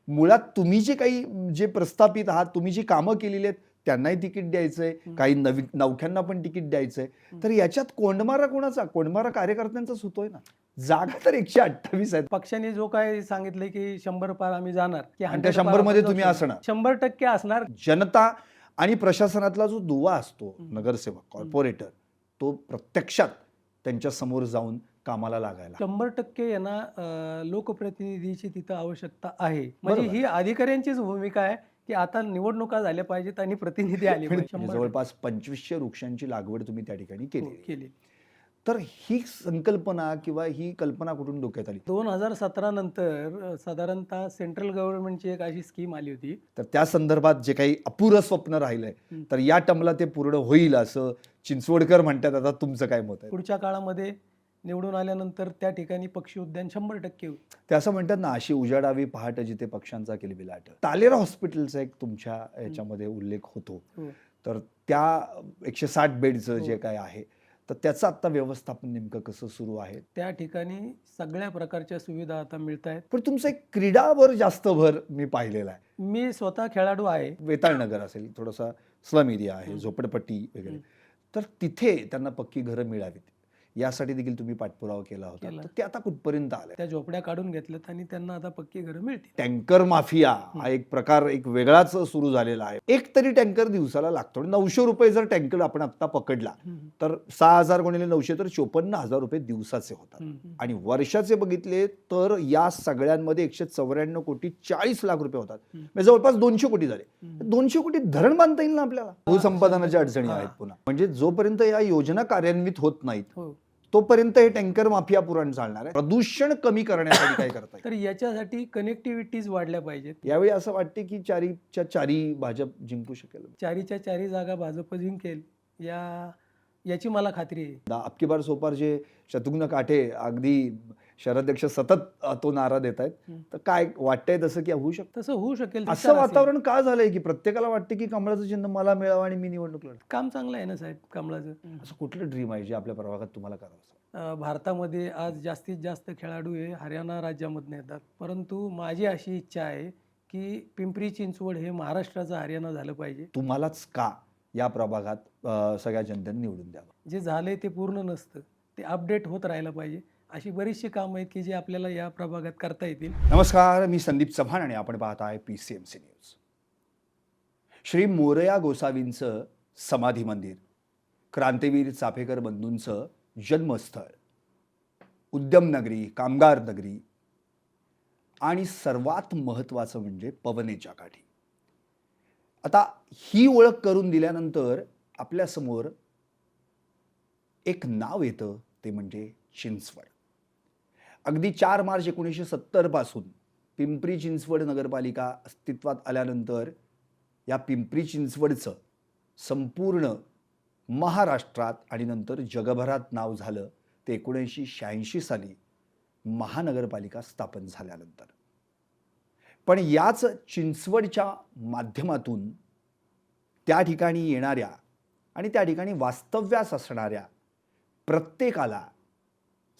मुळात तुम्ही जे काही जे प्रस्थापित आहात, तुम्ही जी कामं केलेली आहेत त्यांनाही तिकीट द्यायचंय, काही नवख्यांना पण तिकीट द्यायचंय. तर याच्यात कोंडमारा कोणाचा? कोंडमारा कार्यकर्त्यांचाच होतोय ना. जागा तर 128 आहेत. पक्षाने जो काय सांगितलंय की 100 पार आम्ही जाणार की आणि त्या 100 पार 100 मध्ये आपण जाऊ तुम्ही शकतो. असणार. 100% असणार. जनता आणि प्रशासनातला जो दुवा असतो, नगरसेवक, कॉर्पोरेटर, तो प्रत्यक्षात त्यांच्या समोर जाऊन कामाला लागायला. 100% यांना लोकप्रतिनिधीची तिथं आवश्यकता आहे. म्हणजे बरोबर. ही अधिकाऱ्यांचीच भूमिका आहे की आता निवडणुका झाल्या पाहिजेत आणि प्रतिनिधी आले पाहिजे. 100% जवळपास 2500 वृक्षांची लागवड तुम्ही त्या ठिकाणी हो, केली. केली. तर ही संकल्पना किंवा ही कल्पना कुठून डोक्यात आली? 2017 नंतर साधारणतः सेंट्रल गव्हर्नमेंटची एक अशी स्कीम आली होती. तर त्या संदर्भात जे काही अपुरं स्वप्न राहिलंय, तर या टर्मला ते पूर्ण होईल असं चिंचवडकर म्हणतात. आता तुमचं काय मत आहे? पुढच्या काळामध्ये निवडून आल्यानंतर त्या ठिकाणी पक्षी उद्यान 100% होईल. ते असं म्हणतात ना, अशी उजाडावी पहाट जिथे पक्ष्यांचा किलबिलाट. तालेरा हॉस्पिटलचा एक तुमच्या याच्यामध्ये उल्लेख होतो. हो. तर त्या 160 बेडचं जे हो. काय आहे, तर त्याचं आता व्यवस्थापन नेमकं कसं सुरू आहे? त्या ठिकाणी सगळ्या प्रकारच्या सुविधा आता मिळत आहेत. पण तुमचं एक क्रीडावर जास्त भर मी पाहिलेला आहे. मी स्वतः खेळाडू आहे. वेताळनगर असेल, थोडासा स्लम एरिया आहे, झोपडपट्टी वगैरे. तर तिथे त्यांना पक्की घरं मिळावीत, यासाठी देखील तुम्ही पाठपुरावा केला होता. तर ते आता कुठपर्यंत आलंय? त्या झोपड्या काढून घेतल्यात आणि त्यांना आता पक्की घरं मिळतील. टँकर माफिया हा एक प्रकार एक वेगळाच सुरू झालेला आहे. एक तरी टँकर दिवसाला लागतो. 900 रुपये जर टँकर आपण आता पकडला, तर 6000 गुणिले 900 तर 54,000 रुपये दिवसाचे होतात. आणि वर्षाचे बघितले तर या सगळ्यांमध्ये 194 कोटी 40 लाख रुपये होतात. म्हणजे जवळपास 200 कोटी झाले. 200 कोटी धरण बांधता येईल ना आपल्याला? भूसंपादनाच्या अडचणी आहेत पुन्हा. म्हणजे जोपर्यंत या योजना कार्यान्वित होत नाहीत, हो. तोपर्यंत हे टँकर माफिया पुराण चालणार आहे. प्रदूषण कमी करण्यासाठी काय करता येईल? तर याच्यासाठी कनेक्टिव्हिटीज वाढल्या पाहिजेत. यावेळी असं वाटते की चारीच्या चारी भाजप जिंकू शकेल. चारीच्या चारी जागा भाजप जिंकेल याची मला खात्री आहे. अबकी बार सोपार जे शत्रुघ्न काठे अगदी शहराध्यक्ष सतत तो नारा देत आहेत, तर काय वाटतंय तसं की होऊ शकतं? तसं होऊ शकेल. असं वातावरण का झालंय की प्रत्येकाला वाटते की कमळाचं चिन्ह मला मिळावं आणि मी निवडणूक लढतो? काम चांगलं आहे ना साहेब कमळाचं. असं कुठलं ड्रीम आहे जे आपल्या प्रभागात तुम्हाला करावं? भारतामध्ये आज जास्तीत जास्त खेळाडू हे हरियाणा राज्यामधून येतात. परंतु माझी अशी इच्छा आहे की पिंपरी चिंचवड हे महाराष्ट्राचं हरियाणा झालं पाहिजे. तुम्हालाच का या प्रभागात सगळ्या जनतेने निवडून द्यावं? जे झालंय ते पूर्ण नसतं, ते अपडेट होत राहिलं पाहिजे. अशी बरीचशी कामं आहेत की जे आपल्याला या प्रभागात करता येतील. नमस्कार, मी संदीप चव्हाण आणि आपण पाहत आहे PCMC न्यूज. श्री मोरया गोसावींचं समाधी मंदिर, क्रांतीवीर चाफेकर बंधूंचं जन्मस्थळ, उद्यम नगरी, कामगार नगरी आणि सर्वात महत्त्वाचं म्हणजे पवनेच्या काठी. आता ही ओळख करून दिल्यानंतर आपल्यासमोर एक नाव येतं, ते म्हणजे चिंचवड. अगदी 4 मार्च 1970 पासून पिंपरी चिंचवड नगरपालिका अस्तित्वात आल्यानंतर या पिंपरी चिंचवडचं संपूर्ण महाराष्ट्रात आणि नंतर जगभरात नाव झालं ते 1986 साली महानगरपालिका स्थापन झाल्यानंतर. पण याच चिंचवडच्या माध्यमातून त्या ठिकाणी येणाऱ्या आणि त्या ठिकाणी वास्तव्यास असणाऱ्या प्रत्येकाला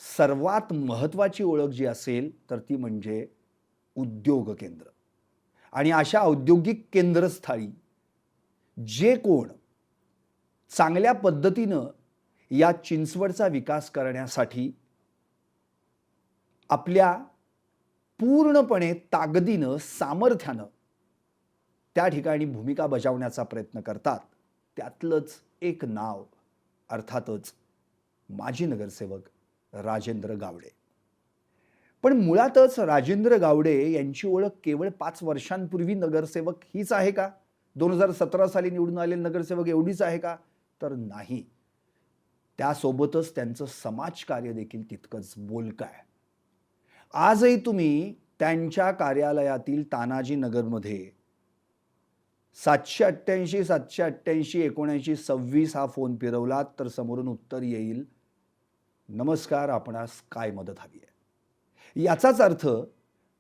सर्वात महत्त्वाची ओळख जी असेल तर ती म्हणजे उद्योग केंद्र. आणि अशा औद्योगिक केंद्रस्थळी जे कोण चांगल्या पद्धतीनं या चिंचवडचा विकास करण्यासाठी आपल्या पूर्णपणे ताकदीनं, सामर्थ्यानं त्या ठिकाणी भूमिका बजावण्याचा प्रयत्न करतात, त्यातलंच एक नाव अर्थातच माजी नगरसेवक राजेंद्र गावडे. पण मुळातच राजेंद्र गावडे यांची ओळख केवळ 5 वर्षांपूर्वी नगरसेवक हीच आहे का? 2017 साली निवडून आलेले नगरसेवक एवढीच आहे का? तर नाही. त्यासोबतच त्यांचं समाजकार्य देखील तितकंच बोलकं आहे. आजही तुम्ही त्यांच्या कार्यालयातील तानाजी नगरमध्ये 788 788 79 26 हा फोन फिरवलात तर समोरून उत्तर येईल, नमस्कार, आपणास काय मदत हवी आहे. याचाच अर्थ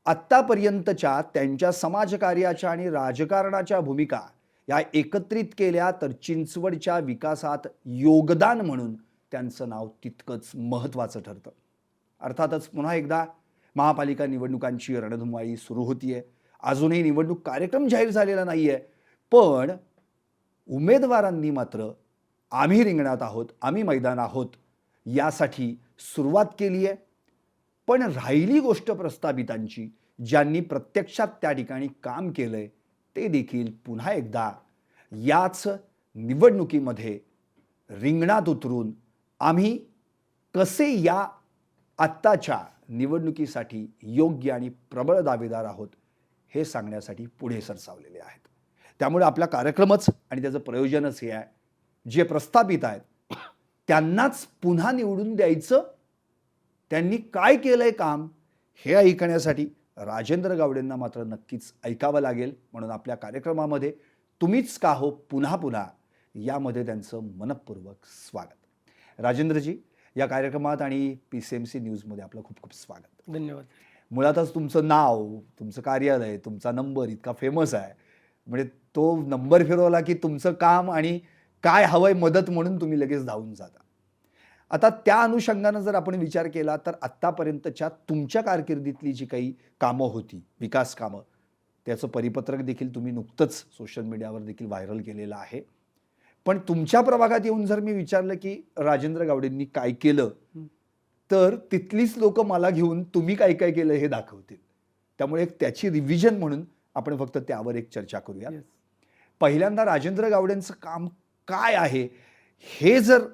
आत्तापर्यंतच्या त्यांच्या समाजकार्याच्या आणि राजकारणाच्या भूमिका या एकत्रित केल्या तर चिंचवडच्या विकासात योगदान म्हणून त्यांचं नाव तितकंच महत्त्वाचं ठरतं. अर्थातच पुन्हा एकदा महापालिका निवडणुकांची रणधुमाळी सुरू होतीये अजूनही निवडणूक कार्यक्रम जाहीर झालेला नाही आहे, पण उमेदवारांनी मात्र आम्ही रिंगणात आहोत, आम्ही मैदान आहोत यासाठी सुरुवात केली आहे. पण राहिली गोष्ट प्रस्थापितांची, ज्यांनी प्रत्यक्षात त्या ठिकाणी काम केलंय, ते देखील पुन्हा एकदा याच निवडणुकीमध्ये रिंगणात उतरून आम्ही कसे या आत्ताच्या निवडणुकीसाठी योग्य आणि प्रबळ दावेदार आहोत हे सांगण्यासाठी पुढे सरसावलेले आहेत. त्यामुळे आपला कार्यक्रमच आणि त्याचं प्रयोजनच हे आहे, जे प्रस्थापित आहेत त्यांनाच पुन्हा निवडून द्यायचं, त्यांनी काय केलंय काम हे ऐकण्यासाठी राजेंद्र गावडेंना मात्र नक्कीच ऐकावं लागेल. म्हणून आपल्या कार्यक्रमामध्ये तुम्हीच का हो पुन्हा पुन्हा यामध्ये त्यांचं मनपूर्वक स्वागत. राजेंद्रजी, या कार्यक्रमात आणि PCMC न्यूजमध्ये आपलं खूप खूप स्वागत. धन्यवाद. मुळातच तुमचं नाव, तुमचं कार्यालय, तुमचा नंबर इतका फेमस आहे, म्हणजे तो नंबर फिरवला की तुमचं काम आणि काय हवंय मदत म्हणून तुम्ही लगेच धावून जाता. आता त्या अनुषंगानं जर आपण विचार केला तर आत्तापर्यंतच्या तुमच्या कारकिर्दीतली जी काही कामं होती, विकास कामं, त्याचं परिपत्रक देखील तुम्ही नुकतंच सोशल मीडियावर देखील व्हायरल केलेलं आहे. पण तुमच्या प्रभागात येऊन जर मी विचारलं की राजेंद्र गावडेंनी काय केलं, तर तिथलीच लोक मला घेऊन तुम्ही काय काय केलं हे दाखवतील. त्यामुळे एक त्याची रिव्हिजन म्हणून आपण फक्त त्यावर एक चर्चा करूया. Yes. पहिल्यांदा राजेंद्र गावडेंचं काम काय आहे हे जर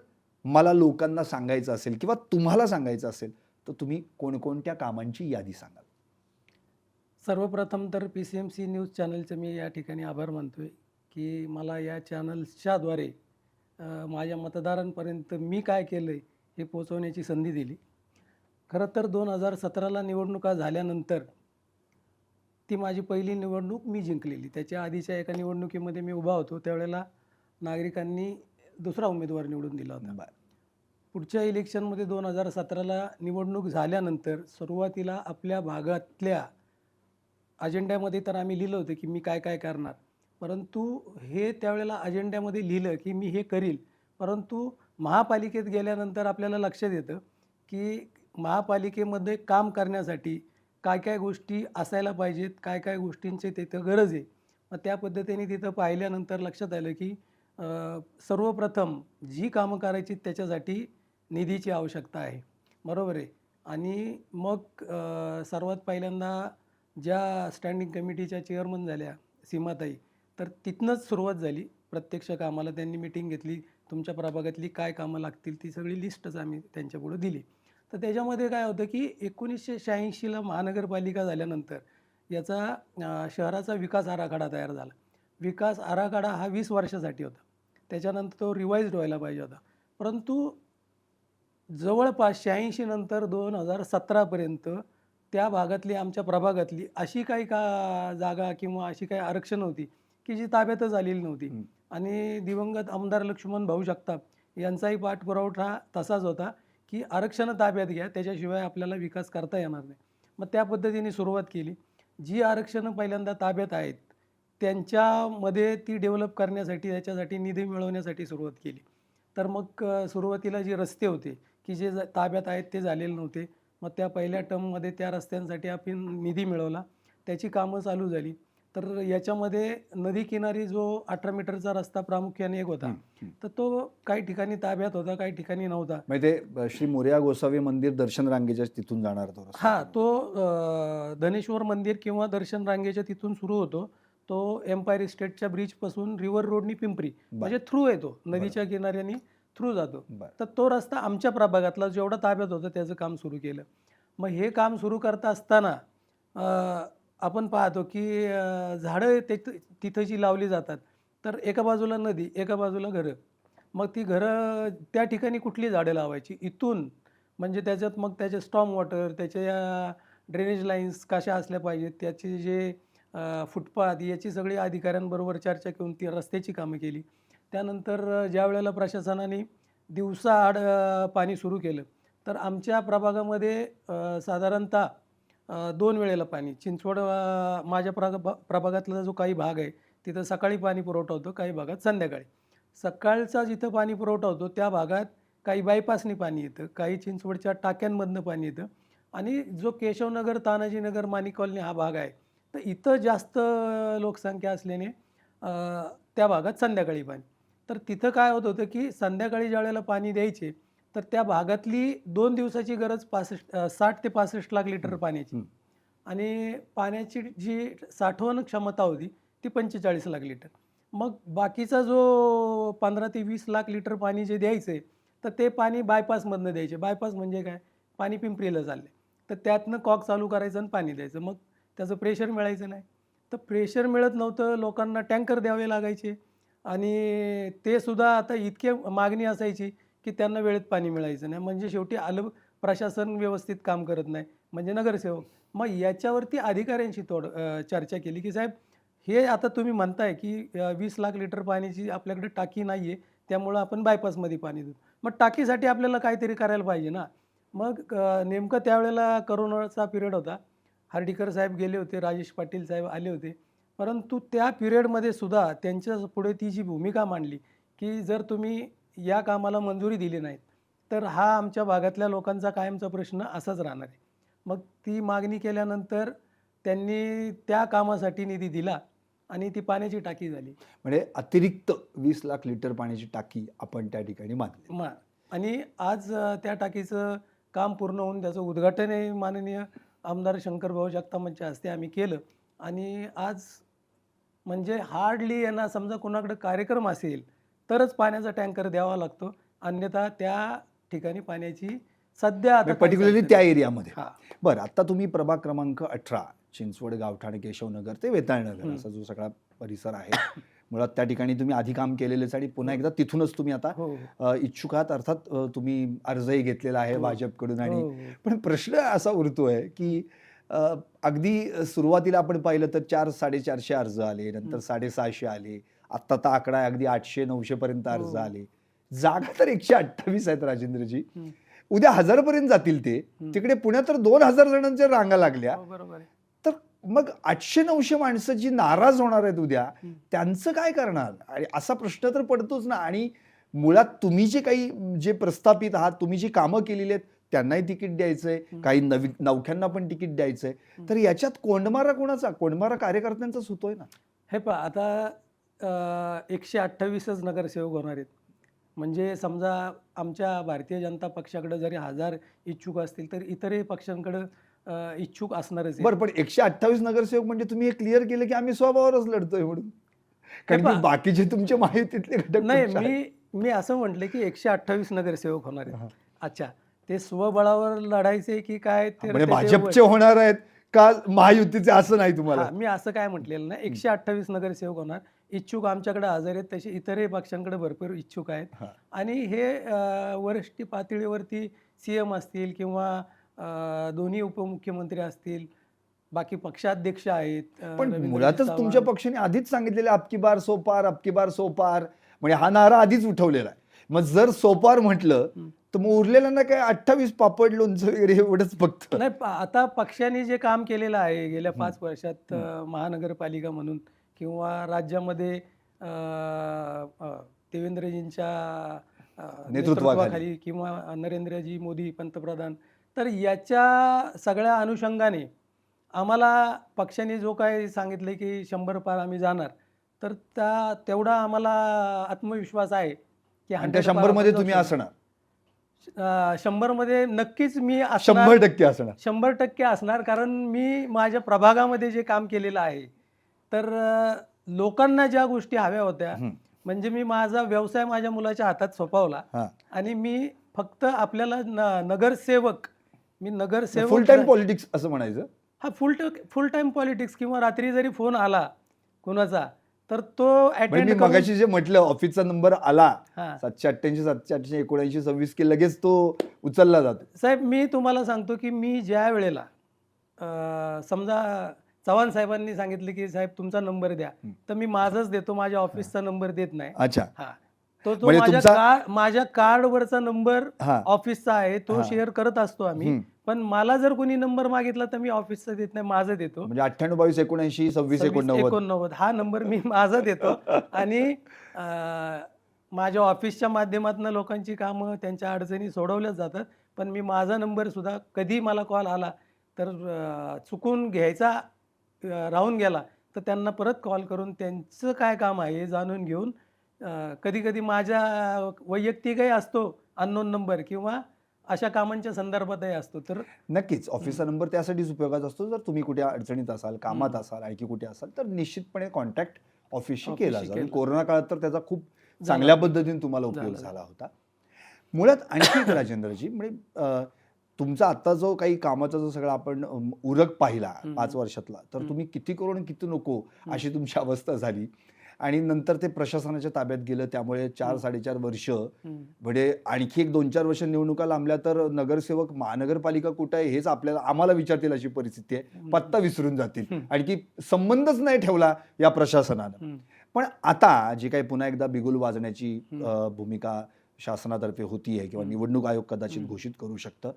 मला लोकांना सांगायचं असेल किंवा तुम्हाला सांगायचं असेल तर तुम्ही कोणकोणत्या कामांची यादी सांगाल? सर्वप्रथम तर PCMC न्यूज चॅनलचं मी या ठिकाणी आभार मानतोय की मला या चॅनल्सच्याद्वारे माझ्या मतदारांपर्यंत मी काय केलं आहे हे पोचवण्याची संधी दिली. खरं तर 2017ला निवडणुका झाल्यानंतर ती माझी पहिली निवडणूक मी जिंकलेली. त्याच्या आधीच्या एका निवडणुकीमध्ये मी उभा होतो, त्यावेळेला नागरिकांनी दुसरा उमेदवार निवडून दिला होता. पुढच्या इलेक्शनमध्ये 2017ला निवडणूक झाल्यानंतर सुरुवातीला आपल्या भागातल्या अजेंड्यामध्ये तर आम्ही लिहिलं होतं की मी काय काय करणार, परंतु हे त्यावेळेला अजेंड्यामध्ये लिहिलं की मी हे करील, परंतु महापालिकेत गेल्यानंतर आपल्याला लक्षात येतं की महापालिकेमध्ये काम करण्यासाठी काय काय गोष्टी असायला पाहिजेत, काय काय गोष्टींची तिथं गरज आहे. मग त्या पद्धतीने तिथं पाहिल्यानंतर लक्षात आलं की सर्वप्रथम जी कामं करायची त्याच्यासाठी निधीची आवश्यकता आहे, बरोबर आहे. आणि मग सर्वात पहिल्यांदा ज्या स्टँडिंग कमिटीच्या चेअरमन झाल्या सीमाताई, तर तिथनंच सुरुवात झाली प्रत्यक्ष कामाला. त्यांनी मिटिंग घेतली, तुमच्या प्रभागातली काय कामं लागतील ती सगळी लिस्टच आम्ही त्यांच्यापुढं दिली. तर त्याच्यामध्ये काय होतं की 1986ला महानगरपालिका झाल्यानंतर याचा शहराचा विकास आराखडा तयार झाला. विकास आराखडा हा 20 वर्षासाठी होता, त्याच्यानंतर तो रिवाईज्ड व्हायला पाहिजे होता. परंतु जवळपास 86 नंतर 2017पर्यंत त्या भागातली, आमच्या प्रभागातली अशी काही जागा किंवा अशी काही आरक्षण होती की जी ताब्यातच आलेली नव्हती. आणि दिवंगत आमदार लक्ष्मण भाऊ जगताप यांचाही पाठपुरावा तसाच होता की आरक्षणं ताब्यात घ्या, त्याच्याशिवाय आपल्याला विकास करता येणार नाही. मग त्या पद्धतीने सुरुवात केली. जी आरक्षणं पहिल्यांदा ताब्यात आहेत त्यांच्यामध्ये ती डेव्हलप करण्यासाठी, त्याच्यासाठी निधी मिळवण्यासाठी सुरुवात केली. तर मग सुरुवातीला जे रस्ते होते की जे ताब्यात आहेत ते झालेले नव्हते. मग त्या पहिल्या टर्ममध्ये त्या रस्त्यांसाठी आपण निधी मिळवला, त्याची कामं चालू झाली. तर याच्यामध्ये नदीकिनारी जो 18 मीटरचा रस्ता प्रामुख्याने एक होता, तर तो काही ठिकाणी ताब्यात होता, काही ठिकाणी नव्हता. म्हणजे ते श्री मोरया गोसावी मंदिर दर्शन रांगेच्या तिथून जाणार तो रस्ता. हां, तो धनेश्वर मंदिर किंवा दर्शन रांगेच्या तिथून सुरू होतो. तो एम्पायर इस्टेटच्या ब्रिजपासून रिव्हर रोडनी पिंपरी, म्हणजे थ्रू येतो, नदीच्या किनाऱ्याने थ्रू जातो. तर तो रस्ता आमच्या प्रभागातला जेवढा ताब्यात होता त्याचं काम सुरू केलं. मग हे काम सुरू करता असताना आपण पाहतो की झाडं तिथं जी लावली जातात, तर एका बाजूला नदी, एका बाजूला घरं. मग ती घरं त्या ठिकाणी कुठली झाडं लावायची इथून, म्हणजे त्याच्यात मग त्याचे स्टॉर्म वॉटर, त्याच्या ड्रेनेज लाईन्स कशा असल्या पाहिजेत, त्याचे जे फुटपाथ, याची सगळी अधिकाऱ्यांबरोबर चर्चा करून ती रस्त्याची कामं केली. त्यानंतर ज्या वेळेला प्रशासनाने दिवसाआड पाणी सुरू केलं, तर आमच्या प्रभागामध्ये साधारणतः 2 वेळेला पाणी. चिंचवड माझ्या प्रभागातला जो काही भाग आहे तिथं सकाळी पाणी पुरवठा होतो, काही भागात संध्याकाळी. सकाळचा जिथं पाणी पुरवठा होतो त्या भागात काही बायपासनी पाणी येतं, काही चिंचवडच्या टाक्यांमधनं पाणी येतं. आणि जो केशवनगर, तानाजीनगर, माणिक कॉलनी हा भाग आहे तर इथं जास्त लोकसंख्या असल्याने त्या भागात संध्याकाळी पाणी. तर तिथं काय होत होतं की संध्याकाळी ज्यावेळेला पाणी द्यायचे तर त्या भागातली 2 दिवसाची गरज 60 ते 65 लाख लिटर पाण्याची हं. आणि पाण्याची जी साठवण क्षमता होती ती 45 लाख लिटर. मग बाकीचा जो 15 ते 20 लाख लिटर पाणी जे द्यायचं आहे तर ते पाणी बायपासमधनं द्यायचे. बायपास म्हणजे काय? पाणी पिंपरीला चालले तर त्यातनं कॉक चालू करायचं आणि पाणी द्यायचं. मग त्याचं प्रेशर मिळायचं नाही. तर प्रेशर मिळत नव्हतं, लोकांना टँकर द्यावे लागायचे आणि ते सुद्धा आता इतके मागणी असायची की त्यांना वेळेत पाणी मिळायचं नाही. म्हणजे शेवटी आलं प्रशासन व्यवस्थित काम करत नाही, म्हणजे नगरसेवक. मग याच्यावरती अधिकाऱ्यांशी चर्चा केली की साहेब हे आता तुम्ही म्हणताय की 20 लाख लिटर पाण्याची आपल्याकडे टाकी नाही आहे, त्यामुळं आपण बायपासमध्ये पाणी देतो. मग टाकीसाठी आपल्याला काहीतरी करायला पाहिजे ना. मग नेमकं त्यावेळेला करोनाचा पिरियड होता. हर्डीकर साहेब गेले होते, राजेश पाटील साहेब आले होते. परंतु त्या पिरियडमध्ये सुद्धा त्यांच्या पुढे ती जी भूमिका मांडली की जर तुम्ही या कामाला मंजुरी दिली नाहीत तर हा आमच्या भागातल्या लोकांचा कायमचा प्रश्न असाच राहणार आहे. मग ती मागणी केल्यानंतर त्यांनी त्या कामासाठी निधी दिला आणि ती पाण्याची टाकी झाली. म्हणजे अतिरिक्त 20 लाख लिटर पाण्याची टाकी आपण त्या ठिकाणी बांधली. आणि आज त्या टाकीचं काम पूर्ण होऊन त्याचं उद्घाटनही माननीय आमदार शंकरभाऊ जगतापांच्या हस्ते आम्ही केलं आणि आज म्हणजे हार्डली यांना समजा कोणाकडे कार्यक्रम असेल तरच पाण्याचा टँकर द्यावा लागतो, अन्यथा त्या ठिकाणी पाण्याची सध्या आता पर्टिक्युलरली त्या एरियामध्ये. हां. बरं, आता तुम्ही प्रभाग क्रमांक 18 चिंचवड, गावठाण, केशवनगर ते वेताळनगर असा जो सगळा परिसर आहे, मुळात त्या ठिकाणी तुम्ही आधी काम केलेलेच आणि पुन्हा एकदा तिथूनच तुम्ही आता हो. इच्छुक आहात. अर्थात तुम्ही अर्जही घेतलेला आहे भाजपकडून आणि हो. पण प्रश्न असा उरतोय की अगदी सुरुवातीला आपण पाहिलं तर 400-450 अर्ज आले, नंतर 650 आले, आत्ता तर आकडा आहे अगदी 800-900 पर्यंत अर्ज आले. जागा तर 128 आहेत राजेंद्रजी. उद्या 1000 पर्यंत जातील ते. तिकडे पुण्यात तर 2000 जणांच्या रांगा लागल्या. बरोबर आहे. तर मग 800-900 माणसं जी नाराज होणार आहेत उद्या, त्यांचं काय करणार? आणि असा प्रश्न तर पडतोच ना. आणि मुळात तुम्ही जे काही जे प्रस्थापित आहात, तुम्ही जी कामं केलेली आहेत त्यांनाही तिकीट द्यायचंय, काही नवख्यांना पण तिकीट द्यायचंय. तर याच्यात कोंडमारा कोणाचा? कोंडमारा कार्यकर्त्यांचाच होतोय ना. हे पहा आता 128च नगरसेवक होणार आहेत. म्हणजे समजा आमच्या भारतीय जनता पक्षाकडे जरी 1000 इच्छुक असतील तर इतरही पक्षांकडे इच्छुक असणारच आहे. बरं, पण 128 नगरसेवक म्हणजे तुम्ही हे क्लिअर केलं की आम्ही स्वभावावरच लढतोय म्हणून. कारण की बाकीचे तुमचे महायुतीतले घटक नाही, पक्ष आहेत. मी असं म्हटलं की 128 नगरसेवक होणार आहेत. अच्छा, ते स्वबळावर लढायचे की काय ते म्हणजे त्याच्यावर- भाजपचे होणार आहेत का महायुतीचे असं नाही तुम्हाला? हा, मी असं काय म्हटलेलं नाही. 128 नगरसेवक होणार. इच्छुक आमच्याकडे हजर आहेत, तसे इतरही पक्षांकडे भरपूर इच्छुक आहेत. हा. आणि हे वरिष्ठ पातळीवरती CM असतील किंवा दोन्ही उपमुख्यमंत्री असतील, बाकी पक्षाध्यक्ष आहेत. पण रवींद्रजी मुळातच चव्हाण. तुमच्या पक्षाने आधीच सांगितलेलं अबकी बार सो पार, अबकी बार सो पार, म्हणजे हा नारा आधीच उठवलेला आहे. मग जर सोपार म्हटलं तर मग उरलेल्यांना काय 28 पापड लोणचं वगैरे एवढंच फक्त. नाही, आता पक्षाने जे काम केलेलं आहे गेल्या 5 वर्षात महानगरपालिका म्हणून किंवा राज्यामध्ये देवेंद्रजींच्या नेतृत्वाखाली किंवा नरेंद्रजी मोदी पंतप्रधान, तर याच्या सगळ्या अनुषंगाने आम्हाला पक्षाने जो काही सांगितलं की 100 पार आम्ही जाणार, तर तेवढा आम्हाला आत्मविश्वास आहे की आणि त्या 100 मध्ये तुम्ही असणार. 100 मध्ये नक्कीच मी 100% असणार. 100% असणार. कारण मी माझ्या प्रभागामध्ये जे काम केलेलं आहे, तर लोकांना ज्या गोष्टी हव्या होत्या, म्हणजे मी माझा व्यवसाय माझ्या मुलाच्या हातात सोपवला आणि मी फक्त आपल्याला नगरसेवक फुल टाइम पॉलिटिक्स असं म्हणायचं. हा, फुल टाइम पॉलिटिक्स किंवा रात्री जरी फोन आला कुणाचा तर तो मी मगाशी जे म्हटलं ऑफिसचा नंबर आला हा. 788 788 79 26 की लगेच तो उचलला जातो. साहेब, मी तुम्हाला सांगतो की मी ज्या वेळेला समजा चव्हाण साहेबांनी सांगितलं की साहेब तुमचा नंबर द्या, तर मी माझाच देतो, माझ्या ऑफिसचा नंबर देत नाही. अच्छा. हा, तो म्हणजे माझ्या कार्डवरचा नंबर हा. ऑफिसचा आहे, तो शेअर करत असतो आम्ही. पण मला जर कोणी नंबर मागितला तर मी ऑफिसचा देत नाही, माझा देतो. म्हणजे 98 22 79 26 89 हा नंबर मी माझा देतो. आणि माझ्या ऑफिसच्या माध्यमातून लोकांची कामं, त्यांच्या अडचणी सोडवल्याच जातात. पण मी माझा नंबर सुद्धा कधी मला कॉल आला तर चुकून घ्यायचा राहून गेला तर त्यांना परत कॉल करून त्यांचं काय काम आहे हे जाणून घेऊन कधी कधी माझ्या वैयक्तिकही असतो अननोन नंबर किंवा अशा कामांच्या संदर्भातही असतो. तर नक्कीच ऑफिसचा नंबर त्यासाठीच उपयोगाचा असतो. जर तुम्ही कुठे अडचणीत असाल, कामात असाल, आणखी कुठे असाल तर निश्चितपणे कॉन्टॅक्ट ऑफिसशी केला जाईल. आणि कोरोना काळात तर त्याचा खूप चांगल्या पद्धतीने तुम्हाला उपयोग झाला होता. मुळात आणखी एक राजेंद्रजी, म्हणजे तुमचा आता जो काही कामाचा जो सगळा आपण उरक पाहिला 5 वर्षातला, तर तुम्ही किती करू आणि किती नको अशी तुमची अवस्था झाली. आणि नंतर ते प्रशासनाच्या ताब्यात गेलं, त्यामुळे 4-4.5 वर्ष, म्हणजे आणखी एक 2-4 वर्ष निवडणुका लांबल्या तर नगरसेवक महानगरपालिका कुठं आहे हेच आम्हाला विचारतील अशी परिस्थिती आहे. पत्ता विसरून जातील, आणखी संबंधच नाही ठेवला या प्रशासनानं. पण आता जी काही पुन्हा एकदा बिगुल वाजण्याची भूमिका शासनातर्फे होतीये किंवा निवडणूक आयोग कदाचित घोषित करू शकतं,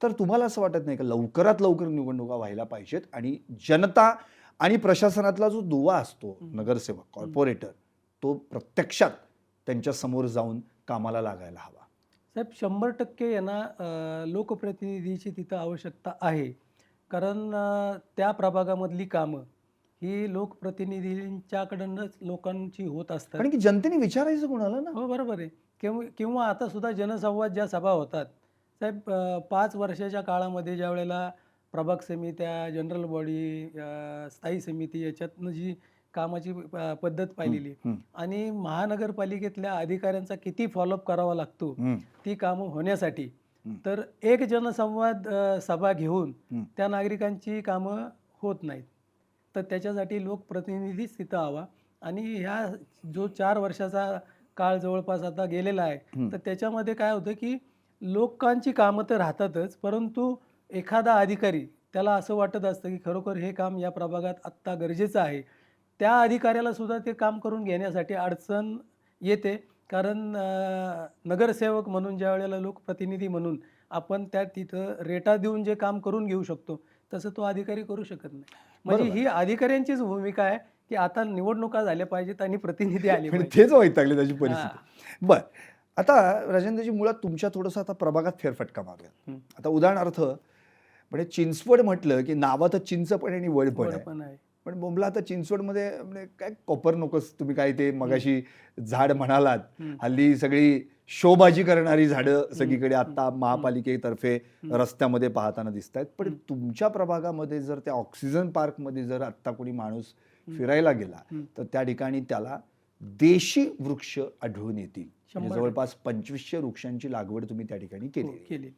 तर तुम्हाला असं वाटत नाही का लवकरात लवकर निवडणुका व्हायला पाहिजेत आणि जनता आणि प्रशासनातला जो दुवा असतो, नगरसेवक, कॉर्पोरेटर, तो प्रत्यक्षात त्यांच्या समोर जाऊन कामाला लागायला हवा? साहेब 100% यांना लोकप्रतिनिधीची तिथं आवश्यकता आहे. कारण त्या प्रभागामधली कामं ही लोकप्रतिनिधींच्याकडूनच लोकांची होत असतात. कारण की जनतेने विचारायचं कोणाला ना. हो, बरोबर आहे. किंवा आता सुद्धा जनसंवाद ज्या सभा होतात साहेब, 5 वर्षाच्या काळामध्ये ज्यावेळेला प्रभाग समित्या, जनरल बॉडी, स्थायी समिती याच्यातनं जी कामाची पद्धत पाहिलेली आणि महानगरपालिकेतल्या अधिकाऱ्यांचा किती फॉलोअप करावा लागतो ती कामं होण्यासाठी, तर एक जनसंवाद सभा घेऊन त्या नागरिकांची कामं होत नाहीत. तर त्याच्यासाठी लोकप्रतिनिधीच तिथं हवा. आणि ह्या जो 4 वर्षाचा काळ जवळपास आता गेलेला आहे, तर त्याच्यामध्ये काय होतं की लोकांची कामं तर राहतातच, परंतु एखादा अधिकारी त्याला असं वाटत असतं की खरोखर हे काम या प्रभागात आत्ता गरजेचं आहे. त्या अधिकाऱ्याला सुद्धा ते काम करून घेण्यासाठी अडचण येते. कारण नगरसेवक म्हणून ज्या वेळेला लोकप्रतिनिधी म्हणून आपण त्या तिथं रेटा देऊन जे काम करून घेऊ शकतो तसं तो अधिकारी करू शकत नाही. म्हणजे ही अधिकाऱ्यांचीच भूमिका आहे की आता निवडणुका झाल्या पाहिजेत आणि प्रतिनिधी आले पाहिजेत. तेच वैतागले त्याची परिस्थिती. बर, आता राजेंद्रजी, मुळात तुमच्या थोडंसं आता प्रभागात फेरफटका मारूया. आता उदाहरणार्थ म्हणजे चिंचवड म्हटलं की नावातच चिंच पण आणि वड पण आहे. पण बोंबला आता चिंचवडमध्ये म्हणजे काय कोपर नकोस, तुम्ही काय ते मगाशी झाड म्हणालात, हल्ली सगळी शोबाजी करणारी झाडं सगळीकडे आता महापालिकेतर्फे रस्त्यामध्ये पाहताना दिसत आहेत. पण तुमच्या प्रभागामध्ये जर त्या ऑक्सिजन पार्कमध्ये जर आत्ता कोणी माणूस फिरायला गेला तर त्या ठिकाणी त्याला देशी वृक्ष आढळून येतील. म्हणजे जवळपास 2500 वृक्षांची लागवड तुम्ही त्या ठिकाणी केली.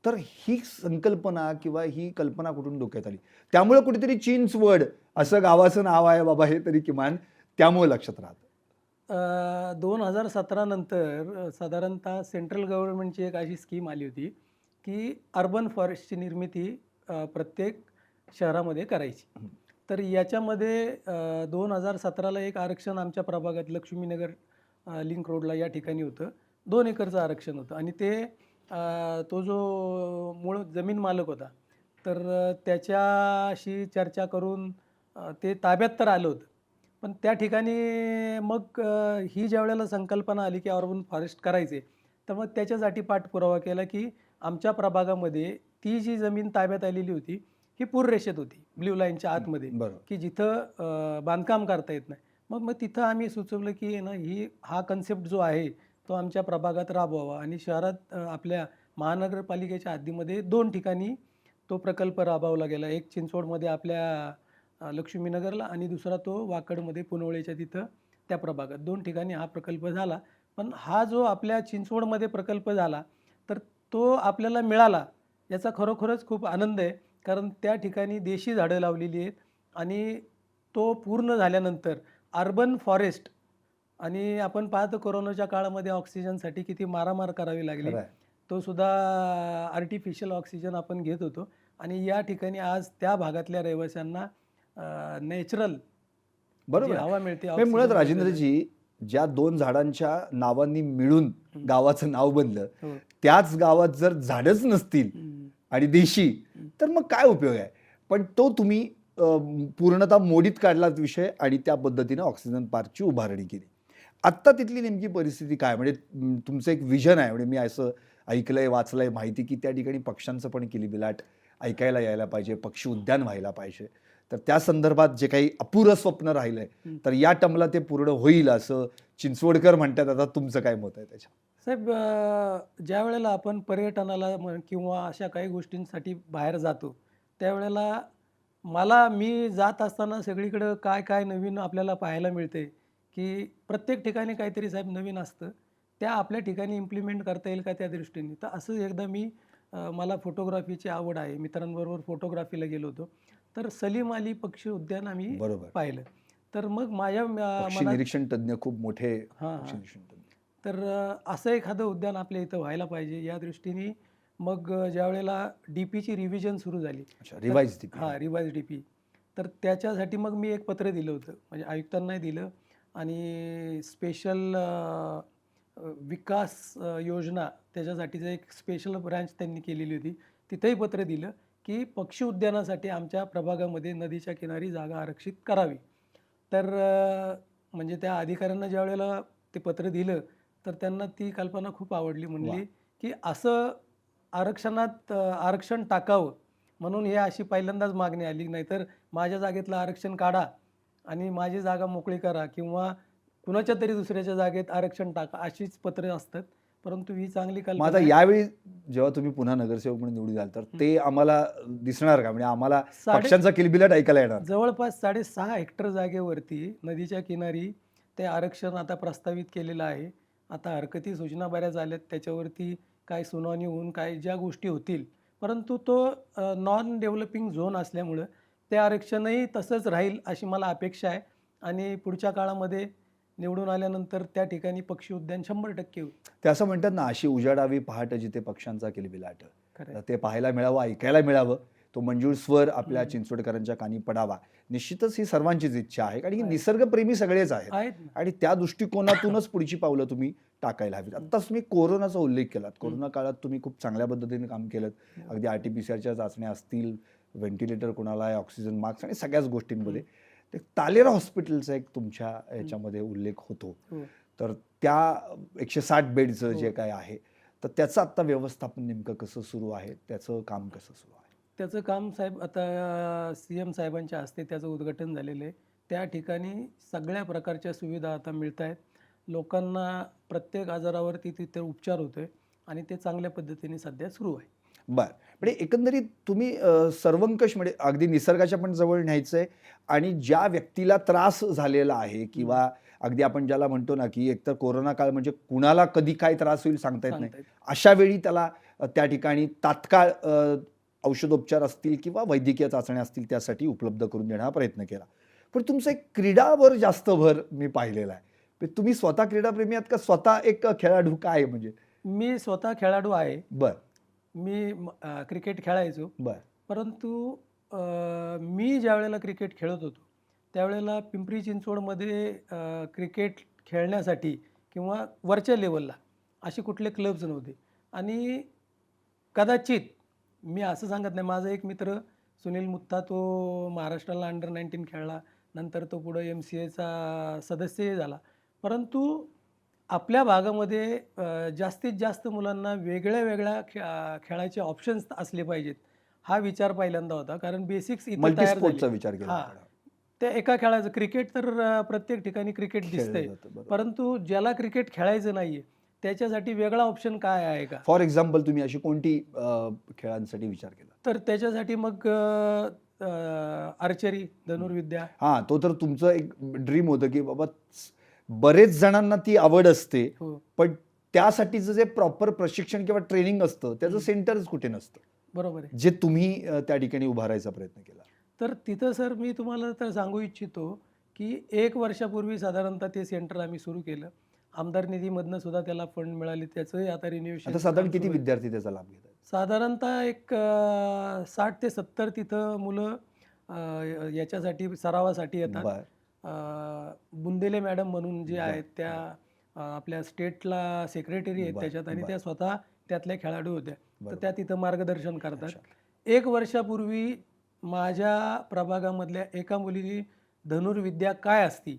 तर ही संकल्पना किंवा ही कल्पना कुठून डोक्यात आली? त्यामुळे कुठेतरी चिंचवड असं गावाचं नाव आहे बाबा हे तरी किमान त्यामुळे लक्षात राहतं. 2017 नंतर साधारणतः सेंट्रल गव्हर्नमेंटची एक अशी स्कीम आली होती की अर्बन फॉरेस्टची निर्मिती प्रत्येक शहरामध्ये करायची. तर याच्यामध्ये 2017ला एक आरक्षण आमच्या प्रभागात लक्ष्मीनगर लिंक रोडला या ठिकाणी होतं. 2 एकरचं आरक्षण होतं आणि ते तो जो मूळ जमीन मालक होता तर त्याच्याशी चर्चा करून ते ताब्यात तर आलं होतं. पण त्या ठिकाणी मग ही ज्या वेळेला संकल्पना आली की अर्बन फॉरेस्ट करायचे, तर मग त्याच्यासाठी पाठपुरावा केला की आमच्या प्रभागामध्ये ती जी जमीन ताब्यात आलेली होती ही पूररेषेत होती, ब्ल्यू लाईनच्या आतमध्ये, की जिथं बांधकाम करता येत नाही. मग तिथं आम्ही सुचवलं की ना हा कन्सेप्ट जो आहे तो आमच्या प्रभागात राबवावा आणि शहरात आपल्या महानगरपालिकेच्या हद्दीमध्ये 2 ठिकाणी तो प्रकल्प राबवला गेला. एक चिंचवडमध्ये आपल्या लक्ष्मीनगरला आणि दुसरा तो वाकडमध्ये पुनवळेच्या तिथं त्या प्रभागात 2 ठिकाणी हा प्रकल्प झाला. पण हा जो आपल्या चिंचवडमध्ये प्रकल्प झाला तर तो आपल्याला मिळाला याचा खरोखरच खूप आनंद आहे. कारण त्या ठिकाणी देशी झाडं लावलेली आहेत आणि तो पूर्ण झाल्यानंतर अर्बन फॉरेस्ट, आणि आपण पाहतो कोरोनाच्या काळामध्ये ऑक्सिजनसाठी किती मारामार करावी लागली, तो सुद्धा आर्टिफिशियल ऑक्सिजन आपण घेत होतो. आणि या ठिकाणी आज त्या भागातल्या रहिवाशांना नॅचरल हवा मिळते. मुळात राजेंद्रजी, ज्या 2 झाडांच्या नावांनी मिळून गावाचं नाव बनलं त्याच गावात जर झाडच नसतील आणि देशी, तर मग काय उपयोग आहे? पण तो तुम्ही पूर्णतः मोडीत काढलात विषय आणि त्या पद्धतीने ऑक्सिजन पार्कची उभारणी केली. आत्ता तिथली नेमकी परिस्थिती काय? म्हणजे तुमचं एक विजन आहे, म्हणजे मी असं ऐकलंय, वाचलंय माहिती की त्या ठिकाणी पक्ष्यांचं पण किलबिलाट ऐकायला यायला पाहिजे, पक्षी उद्यान व्हायला पाहिजे. तर त्या संदर्भात जे काही अपुरं स्वप्न राहिलंय तर या टर्मला ते पूर्ण होईल असं चिंचवडकर म्हणतात. आता तुमचं काय मत आहे त्याच्या? साहेब, ज्या वेळेला आपण पर्यटनाला किंवा अशा काही गोष्टींसाठी बाहेर जातो, त्यावेळेला मी जात असताना सगळीकडं काय काय नवीन आपल्याला पाहायला मिळते, की प्रत्येक ठिकाणी काहीतरी साहेब नवीन असतं. त्या आपल्या ठिकाणी इम्प्लिमेंट करता येईल का त्या दृष्टीने. तर असं एकदा मला फोटोग्राफीची आवड आहे. मित्रांबरोबर फोटोग्राफीला गेलो होतो. तर सलीम अली पक्षी उद्यान आम्ही बरोबर. पाहिलं. तर मग माझ्या पक्षी मनात निरीक्षण तज्ञ, खूप मोठे हां, पक्षी हां. निरीक्षण तज्ञ. तर असं एखादं उद्यान आपल्या इथं व्हायला पाहिजे या दृष्टीने मग ज्यावेळेला डी-पीची रिव्हिजन सुरू झाली. अच्छा, रिवाइज डी. हां, रिवाइज डी-पी. तर त्याच्यासाठी मग मी एक पत्र दिलं होतं. म्हणजे आयुक्तांनाही दिलं आणि स्पेशल विकास योजना त्याच्यासाठीचं एक स्पेशल ब्रँच त्यांनी केलेली होती. तिथंही पत्र दिलं, की पक्षी उद्यानासाठी आमच्या प्रभागामध्ये नदीच्या किनारी जागा आरक्षित करावी. तर म्हणजे त्या अधिकाऱ्यांना ज्यावेळेला ते पत्र दिलं, तर त्यांना ती कल्पना खूप आवडली. म्हणली, की असं आरक्षण टाकावं म्हणून हे अशी पहिल्यांदाच मागणी आली. नाहीतर माझ्या जागेतलं आरक्षण काढा आणि माझी जागा मोकळी करा किंवा कुणाच्या तरी दुसऱ्याच्या जागेत आरक्षण टाका, अशीच पत्र असतात. परंतु ही चांगली मग कल्पना आता आहे. यावेळी जेव्हा तुम्ही पुन्हा नगरसेवक म्हणून निवडून जाल तर ते आम्हाला दिसणार का? म्हणजे आम्हाला साडे पक्ष्यांचा किलबिलाट ऐकायला येणार का? जवळपास 6.5 हेक्टर जागेवरती नदीच्या किनारी ते आरक्षण आता प्रस्तावित केलेलं आहे. आता हरकती सूचना बऱ्याच आल्यात. त्याच्यावरती काय सुनावणी होऊन काय ज्या गोष्टी होतील. परंतु तो नॉन डेव्हलपिंग झोन असल्यामुळं ते आरक्षणही तसंच राहील अशी मला अपेक्षा आहे आणि पुढच्या काळामध्ये निवडून आल्यानंतर त्या ठिकाणी पक्षी उद्यान 100% होईल. ते असं म्हणतात ना, अशी उजाडावी पहाट जिथे पक्ष्यांचा किलबिलाट. खरं तर ते पाहायला मिळावं, ऐकायला मिळावं. तो मंजूळ स्वर आपल्या चिंचवडकरांच्या कानी पडावा. निश्चितच ही सर्वांचीच इच्छा आहे, कारण की निसर्गप्रेमी सगळेच आहेत आहेत ना. आणि त्या दृष्टिकोनातूनच पुढची पावलं तुम्ही टाकायला हवीत. आत्ताच तुम्ही कोरोनाचा उल्लेख केलात. कोरोना काळात तुम्ही खूप चांगल्या पद्धतीने काम केलं. अगदी RT-PCRच्या चाचण्या असतील, व्हेंटिलेटर कोणाला आहे, ऑक्सिजन मास्क आणि सगळ्याच गोष्टींमध्ये. ते तालेरा हॉस्पिटलचा एक तुमच्या याच्यामध्ये उल्लेख होतो. हो. तर त्या 160 बेडचं जे काय आहे, तर त्याचं आत्ता व्यवस्थापन नेमकं कसं सुरू आहे? त्याचं काम कसं सुरू आहे? त्याचं काम साहेब आता CM साहेबांच्या हस्ते त्याचं उद्घाटन झालेलं आहे. त्या ठिकाणी सगळ्या प्रकारच्या सुविधा आता मिळत आहेत. लोकांना प्रत्येक आजारावरती तिथे उपचार होतोय आणि ते चांगल्या पद्धतीने सध्या सुरू आहे. बरं. म्हणजे एकंदरीत तुम्ही सर्वंकष म्हणजे अगदी निसर्गाच्या पण जवळ न्यायचंय आणि ज्या व्यक्तीला त्रास झालेला आहे किंवा अगदी आपण ज्याला म्हणतो ना, की एकतर कोरोना काळ म्हणजे कुणाला कधी काय त्रास होईल सांगता येत नाही. सांगता येत अशा वेळी त्याला त्या ठिकाणी तात्काळ औषधोपचार असतील किंवा वैद्यकीय चाचण्या असतील त्यासाठी उपलब्ध करून देण्याचा प्रयत्न केला. पण तुमचं एक क्रीडावर जास्त भर मी पाहिलेला आहे. म्हणजे तुम्ही स्वतः क्रीडाप्रेमी आहात का स्वतः एक खेळाडू काय म्हणजे? मी स्वतः खेळाडू आहे. बरं, मी क्रिकेट खेळायचो. बरं. परंतु मी ज्यावेळेला क्रिकेट खेळत होतो, त्यावेळेला पिंपरी चिंचवडमध्ये क्रिकेट खेळण्यासाठी किंवा वरच्या लेवलला असे कुठले क्लब्स नव्हते आणि कदाचित मी असं सांगत नाही, माझा एक मित्र सुनील मुत्ता तो महाराष्ट्राला अंडर-19 खेळला. नंतर तो पुढं MCAचा सदस्यही झाला. परंतु आपल्या भागामध्ये जास्तीत जास्त मुलांना वेगळ्या-वेगळ्या खेळाचे ऑप्शन्स असले पाहिजेत. हा विचार पहिल्यांदा होता. कारण बेसिक्स इथं मल्टी तयार स्पोर्टचा झाले. विचार केला हां. आपण. त्या एका खेळाचं क्रिकेट तर प्रत्येक ठिकाणी क्रिकेट खेळलं दिसतंय. जातं, बरोबर. परंतु ज्याला क्रिकेट खेळायचं नाहीये, त्याच्यासाठी वेगळा ऑप्शन काय आहे का? फॉर एक्झाम्पल तुम्ही अशी कोणती खेळांसाठी विचार केला? तर त्याच्यासाठी मग आर्चरी, धनुर्विद्या. हां, तो तर तुमचं एक ड्रीम होतं, की बाबा बरेच जणांना ती आवड असते, हो, पण त्यासाठीचं जे प्रॉपर प्रशिक्षण किंवा ट्रेनिंग असतं, त्याचं सेंटरच कुठे नसतं. बरोबर आहे. जे तुम्ही त्या ठिकाणी उभारायचा प्रयत्न केला. तर तिथं सर मी तुम्हाला तर सांगू इच्छितो, की 1 वर्षापूर्वी साधारणतः ते सेंटर आम्ही सुरू केलं. आमदार निधीमधनं सुद्धा त्याला फंड मिळाले. त्याचंही आता रिन्युएशन आता साधारण किती विद्यार्थी त्याचा लाभ घेतात? साधारणतः एक 60 ते 70 तिथं मुलं याच्यासाठी सरावासाठी येतात. बरं. बुंदेले मॅडम म्हणून जे आहेत त्या आपल्या स्टेटला सेक्रेटरी आहेत त्याच्यात आणि त्या स्वतः त्यातल्या खेळाडू होत्या. तर त्या तिथं मार्गदर्शन करतात. 1 वर्षापूर्वी माझ्या प्रभागामधल्या एका मुलीने धनुर्विद्या काय असती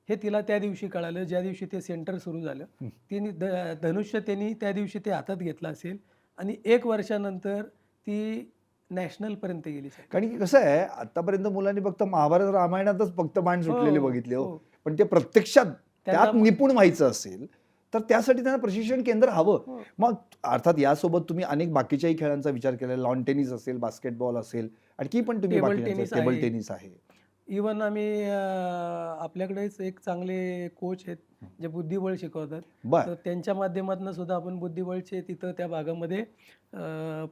हे तिला त्या दिवशी कळालं, ज्या दिवशी ते सेंटर सुरू झालं. तिने धनुष्य त्यांनी त्या दिवशी ते हातात घेतलं असेल आणि 1 वर्षानंतर ती नॅशनलपर्यंत गेली साहेब. कारण की कसं आहे, आतापर्यंत मुलांनी फक्त महाभारत रामायणातच फक्त बाण सुटलेले हो, बघितले हो. हो. पण ते प्रत्यक्षात त्यांना त्यात निपुण व्हायचं असेल तर त्यासाठी त्यांना प्रशिक्षण केंद्र हवं. हो. मग अर्थात यासोबत तुम्ही अनेक बाकीच्याही खेळांचा विचार केला, लॉन टेनिस असेल, बास्केटबॉल असेल, आणखी पण तुम्ही टेबल बाकी टेनिस टेबल आहे. टेनिस आहे. इवन आम्ही आपल्याकडेच एक चांगले कोच आहेत जे बुद्धिबळ शिकवतात. बर तर त्यांच्या माध्यमातून सुद्धा आपण बुद्धिबळचे तिथं त्या भागामध्ये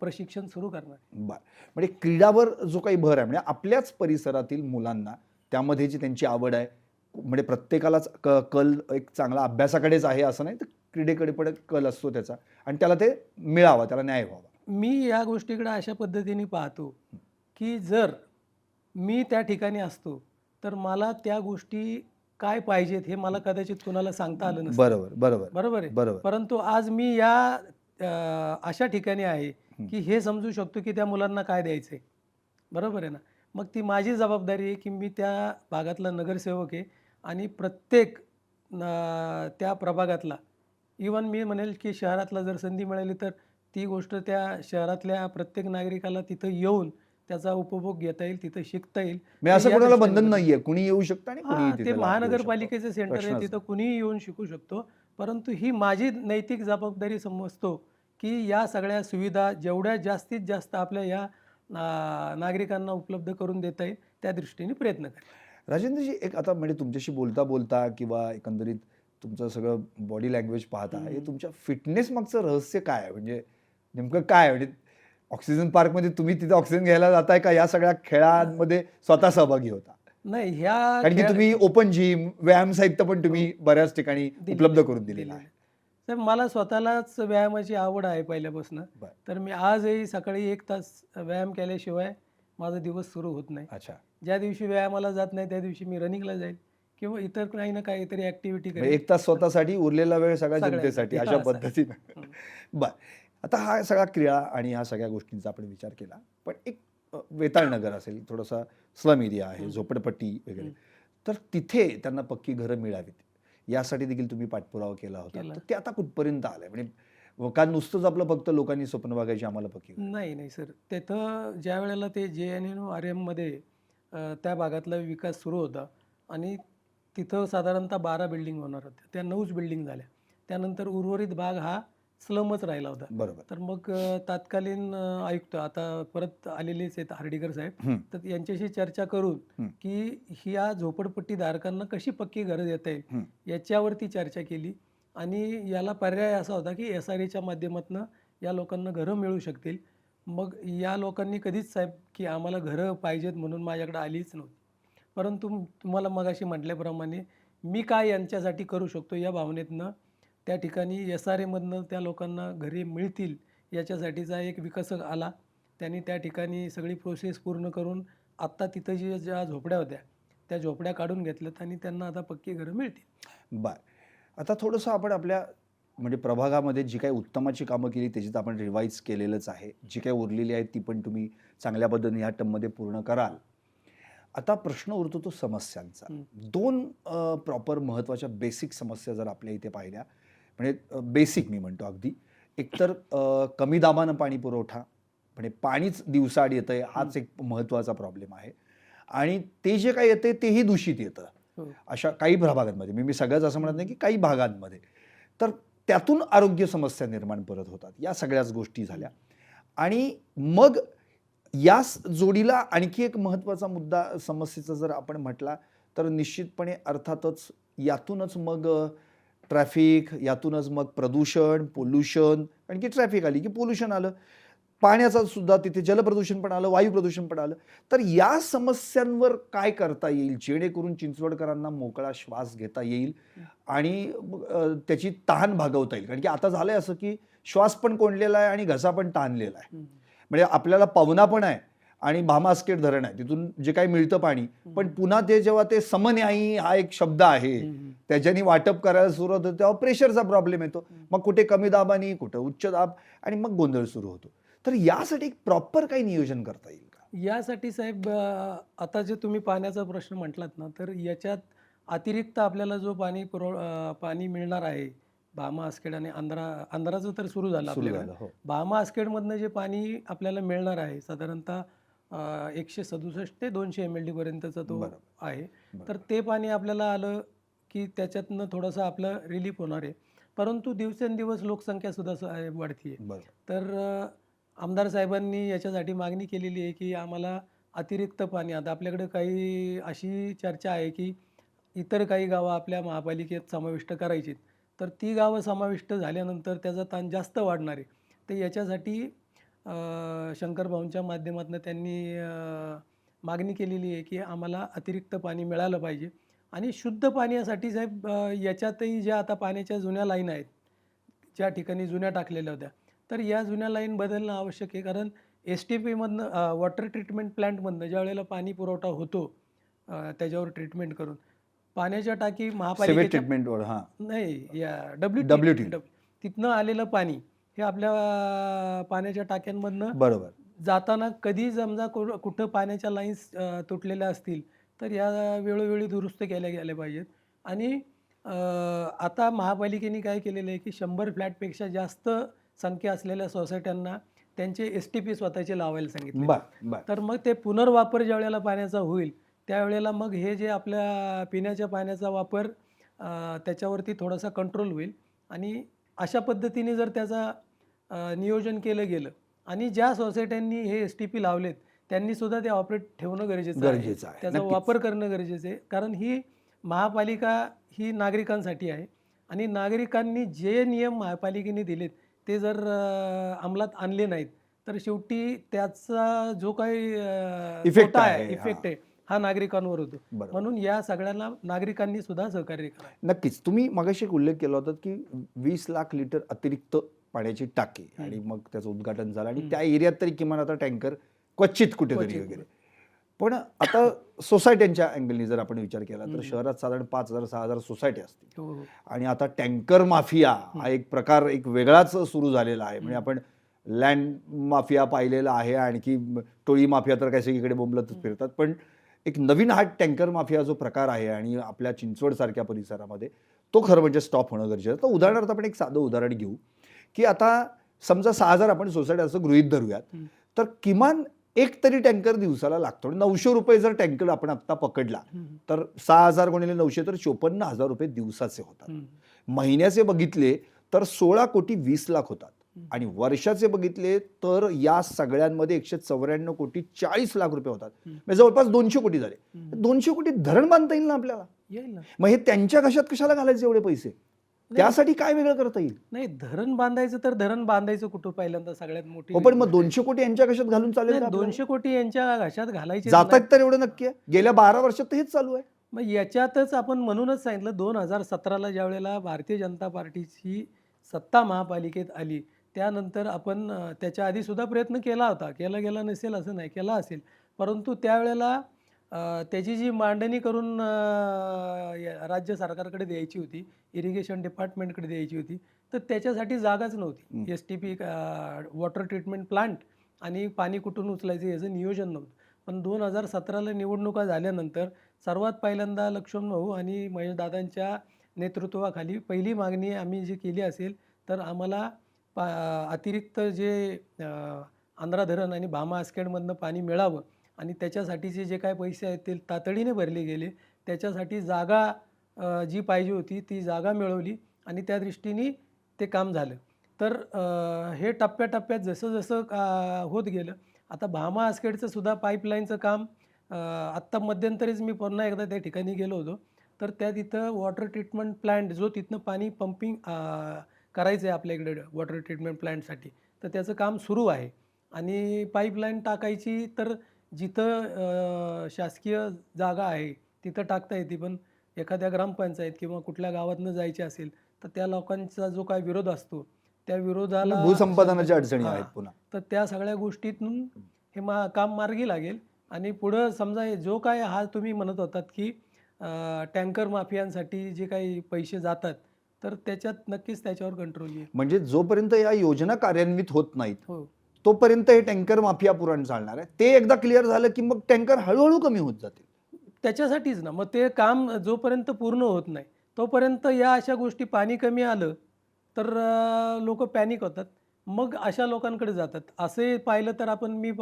प्रशिक्षण सुरू करणार. बर म्हणजे क्रीडावर जो काही भर आहे, म्हणजे आपल्याच परिसरातील मुलांना त्यामध्ये जी त्यांची आवड आहे, म्हणजे प्रत्येकालाच कल एक चांगला अभ्यासाकडेच आहे असं नाही, तर क्रीडेकडे पण कल असतो त्याचा, आणि त्याला ते मिळावा, त्याला न्याय व्हावा. मी या गोष्टीकडे अशा पद्धतीने पाहतो की जर मी त्या ठिकाणी असतो तर मला त्या गोष्टी काय पाहिजेत हे मला कदाचित कुणाला सांगता आलं नसतं. बरोबर बरोबर बरोबर आहे. बरोबर. परंतु आज मी या अशा ठिकाणी आहे की हे समजू शकतो की त्या मुलांना काय द्यायचंय. बरोबर आहे ना. मग ती माझी जबाबदारी आहे की मी त्या भागातला नगरसेवक आहे आणि प्रत्येक त्या प्रभागातला, इवन मी म्हणेल की शहरातला जर संधी मिळाली तर ती गोष्ट त्या शहरातल्या प्रत्येक नागरिकाला तिथं येऊन त्याचा उपभोग घेता येईल, तिथं शिकता येईल. मी असं तर या कोणाला दृष्टीने बंधन नाहीये, कुणी येऊ शकतं आणि कुणी हां, तिथे ते लाभ घेऊ शकतं. महानगरपालिकेचं सेंटर आहे, प्रश्नच तिथं नाही. कुणीही येऊन शिकू शकतो. परंतु ही माझी नैतिक जबाबदारी समजतो, की या सगळ्या सुविधा जेवढ्या जास्तीत जास्त आपल्या या नागरिकांना उपलब्ध करून देता येईल, त्या दृष्टीने प्रयत्न करेन. राजेंद्रजी, एक आता म्हणजे तुमच्याशी बोलता बोलता किंवा एकंदरीत तुमचं सगळं बॉडी लँग्वेज पाहता, हे तुमच्या फिटनेस मागचं रहस्य काय आहे? म्हणजे नेमकं काय आहे? म्हणजे ऑक्सिजन पार्कमध्ये तुम्ही तिथे ऑक्सिजन घ्यायला जाताय का या सगळ्या खेळांमध्ये स्वतः सहभागी होता? नाही, ह्या कारण की तुम्ही ओपन जिम, व्यायाम साहित्य पण तुम्ही बऱ्याच ठिकाणी उपलब्ध करून दिलेलं आहे. तर मला स्वतःलाच व्यायामाची आवड आहे पहिल्यापासून. बरं. तर मी आजही सकाळी 1 तास व्यायाम केल्याशिवाय माझा दिवस सुरू होत नाही. अच्छा. ज्या दिवशी व्यायामाला जात नाही त्या दिवशी मी रनिंगला जाईल किंवा इतर काही ना काहीतरी ॲक्टिव्हिटी म्हणजे करेन. 1 तास स्वतःसाठी, उरलेला वेळ सगळ्या जनतेसाठी, सगळ्यांसाठी. अशा हां, पद्धतीनं. हं. बर. आता हा सगळा क्रीडा आणि ह्या सगळ्या गोष्टींचा आपण विचार केला. पण एक वेताळ नगर असेल, थोडासा स्लम एरिया आहे, झोपडपट्टी वगैरे. तर तिथे त्यांना पक्की घरं मिळावीत, यासाठी देखील तुम्ही पाठपुरावा केला होता. केला. तर ते आता कुठपर्यंत आलंय? म्हणजे का नुसतंच आपलं फक्त लोकांनी स्वप्न बघायची आम्हाला पक्की घरं? नाही सर. तिथं ज्यावेळेला ते JNU-RMमध्ये त्या भागातला विकास सुरू होता आणि तिथं साधारणतः 12 बिल्डिंग होणार होत्या. त्या 9च बिल्डिंग झाल्या. त्यानंतर उर्वरित भाग हा स्लमच राहिला होता. बरोबर. तर मग तत्कालीन आयुक्त आता परत आलेलेच आहेत हार्डीकर साहेब. हं. तर यांच्याशी चर्चा करून की ह्या झोपडपट्टीधारकांना कशी पक्की घरं देता येईल याच्यावरती चर्चा केली आणि याला पर्याय असा होता की SRAच्या माध्यमातून या लोकांना घरं मिळू शकतील. मग या लोकांनी कधीच साहेब की आम्हाला घरं पाहिजेत म्हणून माझ्याकडे आलीच नव्हती. परंतु तुम्हाला मगाशी म्हटल्याप्रमाणे मी काय यांच्यासाठी करू शकतो या भावनेतनं त्या ठिकाणी SRAमधनं त्या लोकांना घरे मिळतील याच्यासाठीचा एक विकसक आला. त्यांनी त्या ठिकाणी सगळी प्रोसेस पूर्ण करून आत्ता तिथं ज्या झोपड्या होत्या त्या झोपड्या काढून घेतल्यात आणि त्यांना आता पक्की घरं मिळतील. बर. आता थोडंसं आपण आपल्या म्हणजे प्रभागामध्ये जी काही उत्तमाची कामं केली त्याची तर आपण रिवाईज केलेलंच आहे. जी काही उरलेली आहेत ती पण तुम्ही चांगल्या पद्धतीने ह्या टर्ममध्ये पूर्ण कराल. आता प्रश्न उरतो तो समस्यांचा. 2 प्रॉपर महत्त्वाच्या बेसिक समस्या जर आपल्या इथे पाहिल्या, म्हणजे बेसिक मी म्हणतो अगदी. एकतर कमी दाबानं पाणी पुरवठा, म्हणजे पाणीच दिवसाआड येतंय हाच एक महत्त्वाचा प्रॉब्लेम आहे. आणि ते जे काही येतंय तेही दूषित येतं. अशा काही प्रभागांमध्ये, मी सगळ्याच असं म्हणत नाही की काही भागांमध्ये. तर त्यातून आरोग्य समस्या निर्माण परत होतात. या सगळ्याच गोष्टी झाल्या. आणि मग याच जोडीला आणखी एक महत्त्वाचा मुद्दा समस्येचा जर आपण म्हटला तर निश्चितपणे अर्थातच यातूनच मग ट्रॅफिक, यातूनच मग प्रदूषण, पोल्युशन. आणखी ट्रॅफिक आली की पोल्युशन आलं. पाण्याचा सुद्धा तिथे जलप्रदूषण पण आलं, वायू प्रदूषण पण आलं. तर या समस्यांवर काय करता येईल जेणेकरून चिंचवडकरांना मोकळा श्वास घेता येईल आणि त्याची तहान भागवता येईल? कारण की आता झालंय असं की श्वास पण कोंडलेला आहे आणि घसा पण ताणलेला आहे. म्हणजे आपल्याला पवना पण आहे आणि भामास्केट धरण आहे, तिथून जे काही मिळतं पाणी, पण पुन्हा ते जेव्हा ते समन्यायी हा एक शब्द आहे त्याच्यानी वाटप करायला सुरू होतं तेव्हा प्रेशरचा प्रॉब्लेम येतो. मग कुठे कमी दाबानी, कुठे उच्च दाब, आणि मग गोंधळ सुरू होतो. तर यासाठी एक प्रॉपर काही नियोजन करता येईल का? यासाठी साहेब आता जे तुम्ही पाण्याचा प्रश्न म्हटलात ना, तर याच्यात अतिरिक्त आपल्याला जो पाणी मिळणार आहे भामा आसखेड आणि अंधाराचं तर सुरू झालं सुरू आपल्याकडे. झालं हो. भामा आसखेडमधनं जे पाणी आपल्याला मिळणार आहे साधारणतः 167 ते 200 MLD पर्यंतचा तो बरोबर. आहे. बरोबर. तर ते पाणी आपल्याला आलं की त्याच्यातनं थोडंसं आपलं रिलीफ होणार आहे. परंतु दिवसेंदिवस लोकसंख्या सुद्धा वाढतीये. बरोबर. तर आमदार साहेबांनी याच्यासाठी मागणी केलेली आहे की आम्हाला अतिरिक्त पाणी, आता आपल्याकडे काही अशी चर्चा आहे की इतर काही गावं आपल्या महापालिकेत समाविष्ट करायची. तर ती गावं समाविष्ट झाल्यानंतर त्याचा ताण जास्त वाढणार आहे. तर याच्यासाठी शंकर भाऊंच्या माध्यमातून त्यांनी मागणी केलेली आहे की आम्हाला अतिरिक्त पाणी मिळालं पाहिजे. आणि शुद्ध पाण्यासाठी साहेब याच्यातही ज्या आता पाण्याच्या जुन्या लाईन आहेत, ज्या ठिकाणी जुन्या टाकलेल्या होत्या, तर या जुन्या लाईन बदलणं आवश्यक आहे. कारण STPमधनं वॉटर ट्रीटमेंट प्लॅन्टमधनं ज्यावेळेला पाणी पुरवठा होतो त्याच्यावर ट्रीटमेंट करून, पाण्याच्या टाकी सिवेज महापालिकेच्या ट्रीटमेंटवर हां. नाही, या WT. तिथनं आलेलं पाणी हे आपल्या पाण्याच्या टाक्यांमधनं बरोबर. जाताना कधी समजा कुठं पाण्याच्या लाईन्स तुटलेल्या असतील तर या वेळोवेळी दुरुस्त केल्या गेल्या पाहिजेत. आणि आता महापालिकेने काय केलेलं आहे की 100 फ्लॅटपेक्षा जास्त संख्या असलेल्या सोसायट्यांना त्यांचे STP स्वतःचे लावायला सांगितले. बर. तर मग ते पुनर्वापर ज्या वेळेला पाण्याचा होईल त्यावेळेला मग हे जे आपल्या पिण्याच्या पाण्याचा वापर त्याच्यावरती थोडासा कंट्रोल होईल. आणि अशा पद्धतीने जर त्याचा नियोजन केलं गेलं आणि ज्या सोसायट्यांनी हे STP लावलेत त्यांनी सुद्धा ते ऑपरेट ठेवणं गरजेचं आहे. त्याचा नक्कीच. वापर करणं गरजेचं आहे. कारण ही महापालिका ही नागरिकांसाठी आहे आणि नागरिकांनी जे नियम महापालिकेने दिलेत ते जर अंमलात आणले नाहीत तर शेवटी त्याचा जो काही Effect तोटा आहे, इफेक्ट आहे हा नागरिकांवर होतो. बरोबर. म्हणून या सगळ्यांना नागरिकांनी सुद्धा सहकार्य करावं. नक्कीच. तुम्ही मगाशी एक उल्लेख केला होता की 20 लाख लिटर अतिरिक्त पाण्याची टाकी आणि मग त्याचं उद्घाटन झालं आणि त्या एरियात तरी किमान आता टँकर क्वचित कुठेतरी वगैरे. पण आता सोसायट्यांच्या अँगलनी जर आपण विचार केला तर शहरात साधारण 5,000-6,000 सोसायटी असतील. हो, हो. आणि आता टँकर माफिया हा एक प्रकार एक वेगळाच सुरू झालेला आहे. म्हणजे आपण लँड माफिया पाहिलेला आहे, आणखी टोळी माफिया तर काही सगळीकडे बोंबलतच फिरतात. पण एक नवीन हा टँकर माफिया जो प्रकार आहे आणि आपल्या चिंचवड सारख्या परिसरामध्ये तो खरं म्हणजे स्टॉप होणं गरजेचं आहे. तर उदाहरणार्थ आपण एक साधं उदाहरण घेऊ की आता समजा 6,000 आपण सोसायटी असं गृहीत धरूयात, तर किमान एक तरी टँकर दिवसाला लागतो. 900 रुपये जर टँकर आपण आत्ता पकडला तर 6,000 गुणिले 900 तर 54,000 रुपये दिवसाचे होतात. महिन्याचे बघितले तर 16,20,00,000 होतात आणि वर्षाचे बघितले तर या सगळ्यांमध्ये 194,40,00,000 रुपये होतात. म्हणजे जवळपास 200 कोटी झाले. 200 कोटी धरण बांधता येईल ना आपल्याला? येईल ना. मग हे त्यांच्या कशात कशाला घालायचे एवढे पैसे? त्यासाठी काय वेगळं करता येईल? नाही, धरण बांधायचं तर धरण बांधायचं कुठं पहिल्यांदा सगळ्यात मोठी पण मग 200 कोटी यांच्या कशात घालून चालेल का? 200 कोटी यांच्या घशात घालायचे जातात तर एवढं नक्की आहे. गेल्या 12 वर्षात तर हेच चालू आहे. मग याच्यातच आपण म्हणूनच सांगितलं 2017ला ज्या वेळेला भारतीय जनता पार्टीची सत्ता महापालिकेत आली त्यानंतर आपण त्याच्या आधी सुद्धा प्रयत्न केला होता. गेला नसेल असं नाही, केला असेल. परंतु त्यावेळेला त्याची जी मांडणी करून राज्य सरकारकडे द्यायची होती, इरिगेशन डिपार्टमेंटकडे द्यायची होती, तर त्याच्यासाठी जागाच नव्हती. STP वॉटर ट्रीटमेंट प्लांट आणि पाणी कुठून उचलायचं याचं नियोजन नव्हतं. पण 2017ला निवडणुका झाल्यानंतर सर्वात पहिल्यांदा लक्ष्मण भाऊ आणि महेशदादांच्या नेतृत्वाखाली पहिली मागणी आम्ही जी केली असेल तर आम्हाला अतिरिक्त जे आंध्रा धरण आणि भामा आसखेडमधनं पाणी मिळावं आणि त्याच्यासाठीचे जे काय पैसे आहेत ते तातडीने भरले गेले. त्याच्यासाठी जागा जी पाहिजे होती ती जागा मिळवली आणि त्या दृष्टीने ते काम झालं. तर हे टप्प्याटप्प्यात जसं जसं होत गेलं. आता भामा आसखेडचं सुद्धा पाईपलाईनचं काम आत्ता मध्यंतरीच मी पुन्हा एकदा त्या ठिकाणी गेलो होतो. तर त्या तिथं वॉटर ट्रीटमेंट प्लांट जो तिथनं पाणी पंपिंग करायचं आहे आपल्या इकडे वॉटर ट्रीटमेंट प्लांटसाठी, तर त्याचं काम सुरू आहे. आणि पाईपलाईन टाकायची तर जिथं शासकीय जागा आहे तिथं टाकता येते, पण एखाद्या ग्रामपंचायत किंवा कुठल्या गावातनं जायची असेल तर त्या लोकांचा जो काय विरोध असतो त्या विरोधाला भूसंपादनाच्या अडचणी आहेत पुन्हा. तर त्या सगळ्या गोष्टीतून हे काम मार्गी लागेल. आणि पुढं समजा जो काय हा तुम्ही म्हणत होतात की टँकर माफियांसाठी जे काही पैसे जातात तर त्याच्यात नक्कीच त्याच्यावर कंट्रोल येईल. म्हणजे जोपर्यंत या योजना कार्यान्वित होत नाहीत हो, तोपर्यंत हे टँकर माफिया पुराण चालणार आहे. ते एकदा क्लिअर झालं की मग टँकर हळूहळू कमी होत जातील. त्याच्यासाठीच ना. मग ते काम जोपर्यंत पूर्ण होत नाही तोपर्यंत या अशा गोष्टी, पाणी कमी आलं तर लोक पॅनिक होतात. मग अशा लोकांकडे जातात. असे पाहिलं तर आपण मी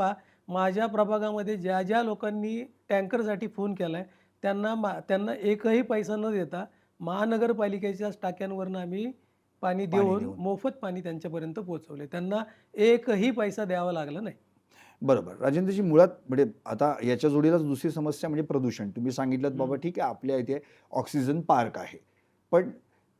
माझ्या प्रभागामध्ये ज्या ज्या लोकांनी टँकरसाठी फोन केला आहे त्यांना एकही पैसा न देता महानगरपालिकेच्याच टाक्यांवरनं आम्ही पाणी पाणी देऊन देऊन. मोफत पाणी त्यांच्यापर्यंत पोहोचवले. त्यांना एकही पैसा द्यावा लागला नाही. बरोबर. राजेंद्रजी, मुळात म्हणजे आता याच्या जोडीलाच दुसरी समस्या म्हणजे प्रदूषण. तुम्ही सांगितलंत बाबा हं. ठीक आहे, आपल्या इथे ऑक्सिजन पार्क आहे. पण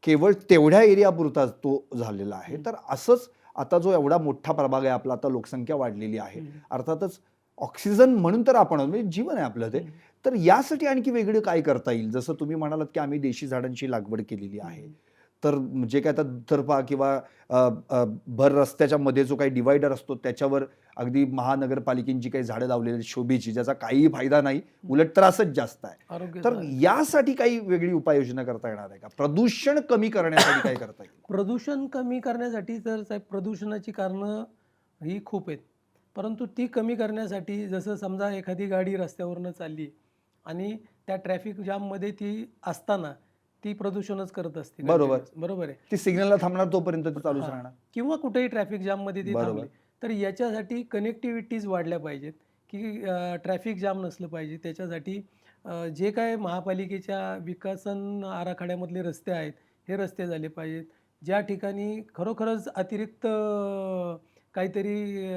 केवळ तेवढ्या एरियापुरताच तो झालेला आहे. हं. तर असंच आता जो एवढा मोठा प्रभाग आहे आपला, आता लोकसंख्या वाढलेली आहे. हं. अर्थातच ऑक्सिजन म्हणून तर आपण आहोत, म्हणजे जीवन आहे आपलं ते. हं. तर यासाठी आणखी वेगळं काय करता येईल? जसं तुम्ही म्हणालात, की आम्ही देशी झाडांची लागवड केलेली आहे. हं. तर जे काय आता दुतर्फा किंवा अ, अ, भर रस्त्याच्या मध्ये जो काही डिवायडर असतो त्याच्यावर अगदी महानगरपालिकेची काही झाडं लावलेली आहेत शोभेची, ज्याचा काहीही फायदा नाही, उलट त्रासच जास्त आहे. आरोग्य तर यासाठी काही वेगळी उपाययोजना करता येणार आहे का? प्रदूषण कमी करण्यासाठी काय करता येईल? प्रदूषण कमी करण्यासाठी तर साहेब प्रदूषणाची कारणं ही खूप आहेत. परंतु ती कमी करण्यासाठी जसं समजा एखादी गाडी रस्त्यावरनं चालली आणि त्या ट्रॅफिक जाममध्ये ती असताना ती प्रदूषणच करत असते बरोबर. कंटिन्यूअस. बरोबर आहे. ती सिग्नलला थांबणार तोपर्यंत ती चालूच हां. राहणार. किंवा कुठेही ट्रॅफिक जाममध्ये ती बरोबर. थांबली. तर याच्यासाठी कनेक्टिव्हिटीज वाढल्या पाहिजेत, की ट्रॅफिक जाम नसलं पाहिजे. त्याच्यासाठी जे काही महापालिकेच्या विकासन आराखड्यामधले रस्ते आहेत, हे रस्ते झाले पाहिजेत. ज्या ठिकाणी खरोखरच अतिरिक्त काहीतरी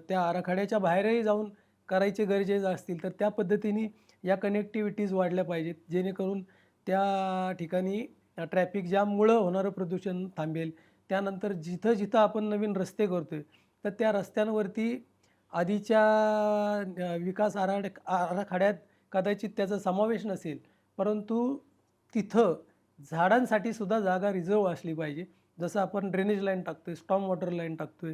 त्या आराखड्याच्या बाहेरही जाऊन करायचे गरजेचे असतील, तर त्या पद्धतीने या कनेक्टिव्हिटीज वाढल्या पाहिजेत. जेणेकरून त्या ठिकाणी ट्रॅफिक जाममुळं होणारं प्रदूषण थांबेल. त्यानंतर जिथं-जिथं आपण नवीन रस्ते करतोय, तर त्या रस्त्यांवरती आधीच्या विकास आराखड्यात कदाचित त्याचा समावेश नसेल. परंतु तिथं झाडांसाठी सुद्धा जागा रिझर्व्ह असली पाहिजे. जसं आपण ड्रेनेज लाईन टाकतोय, स्टॉर्म वॉटर लाईन टाकतोय,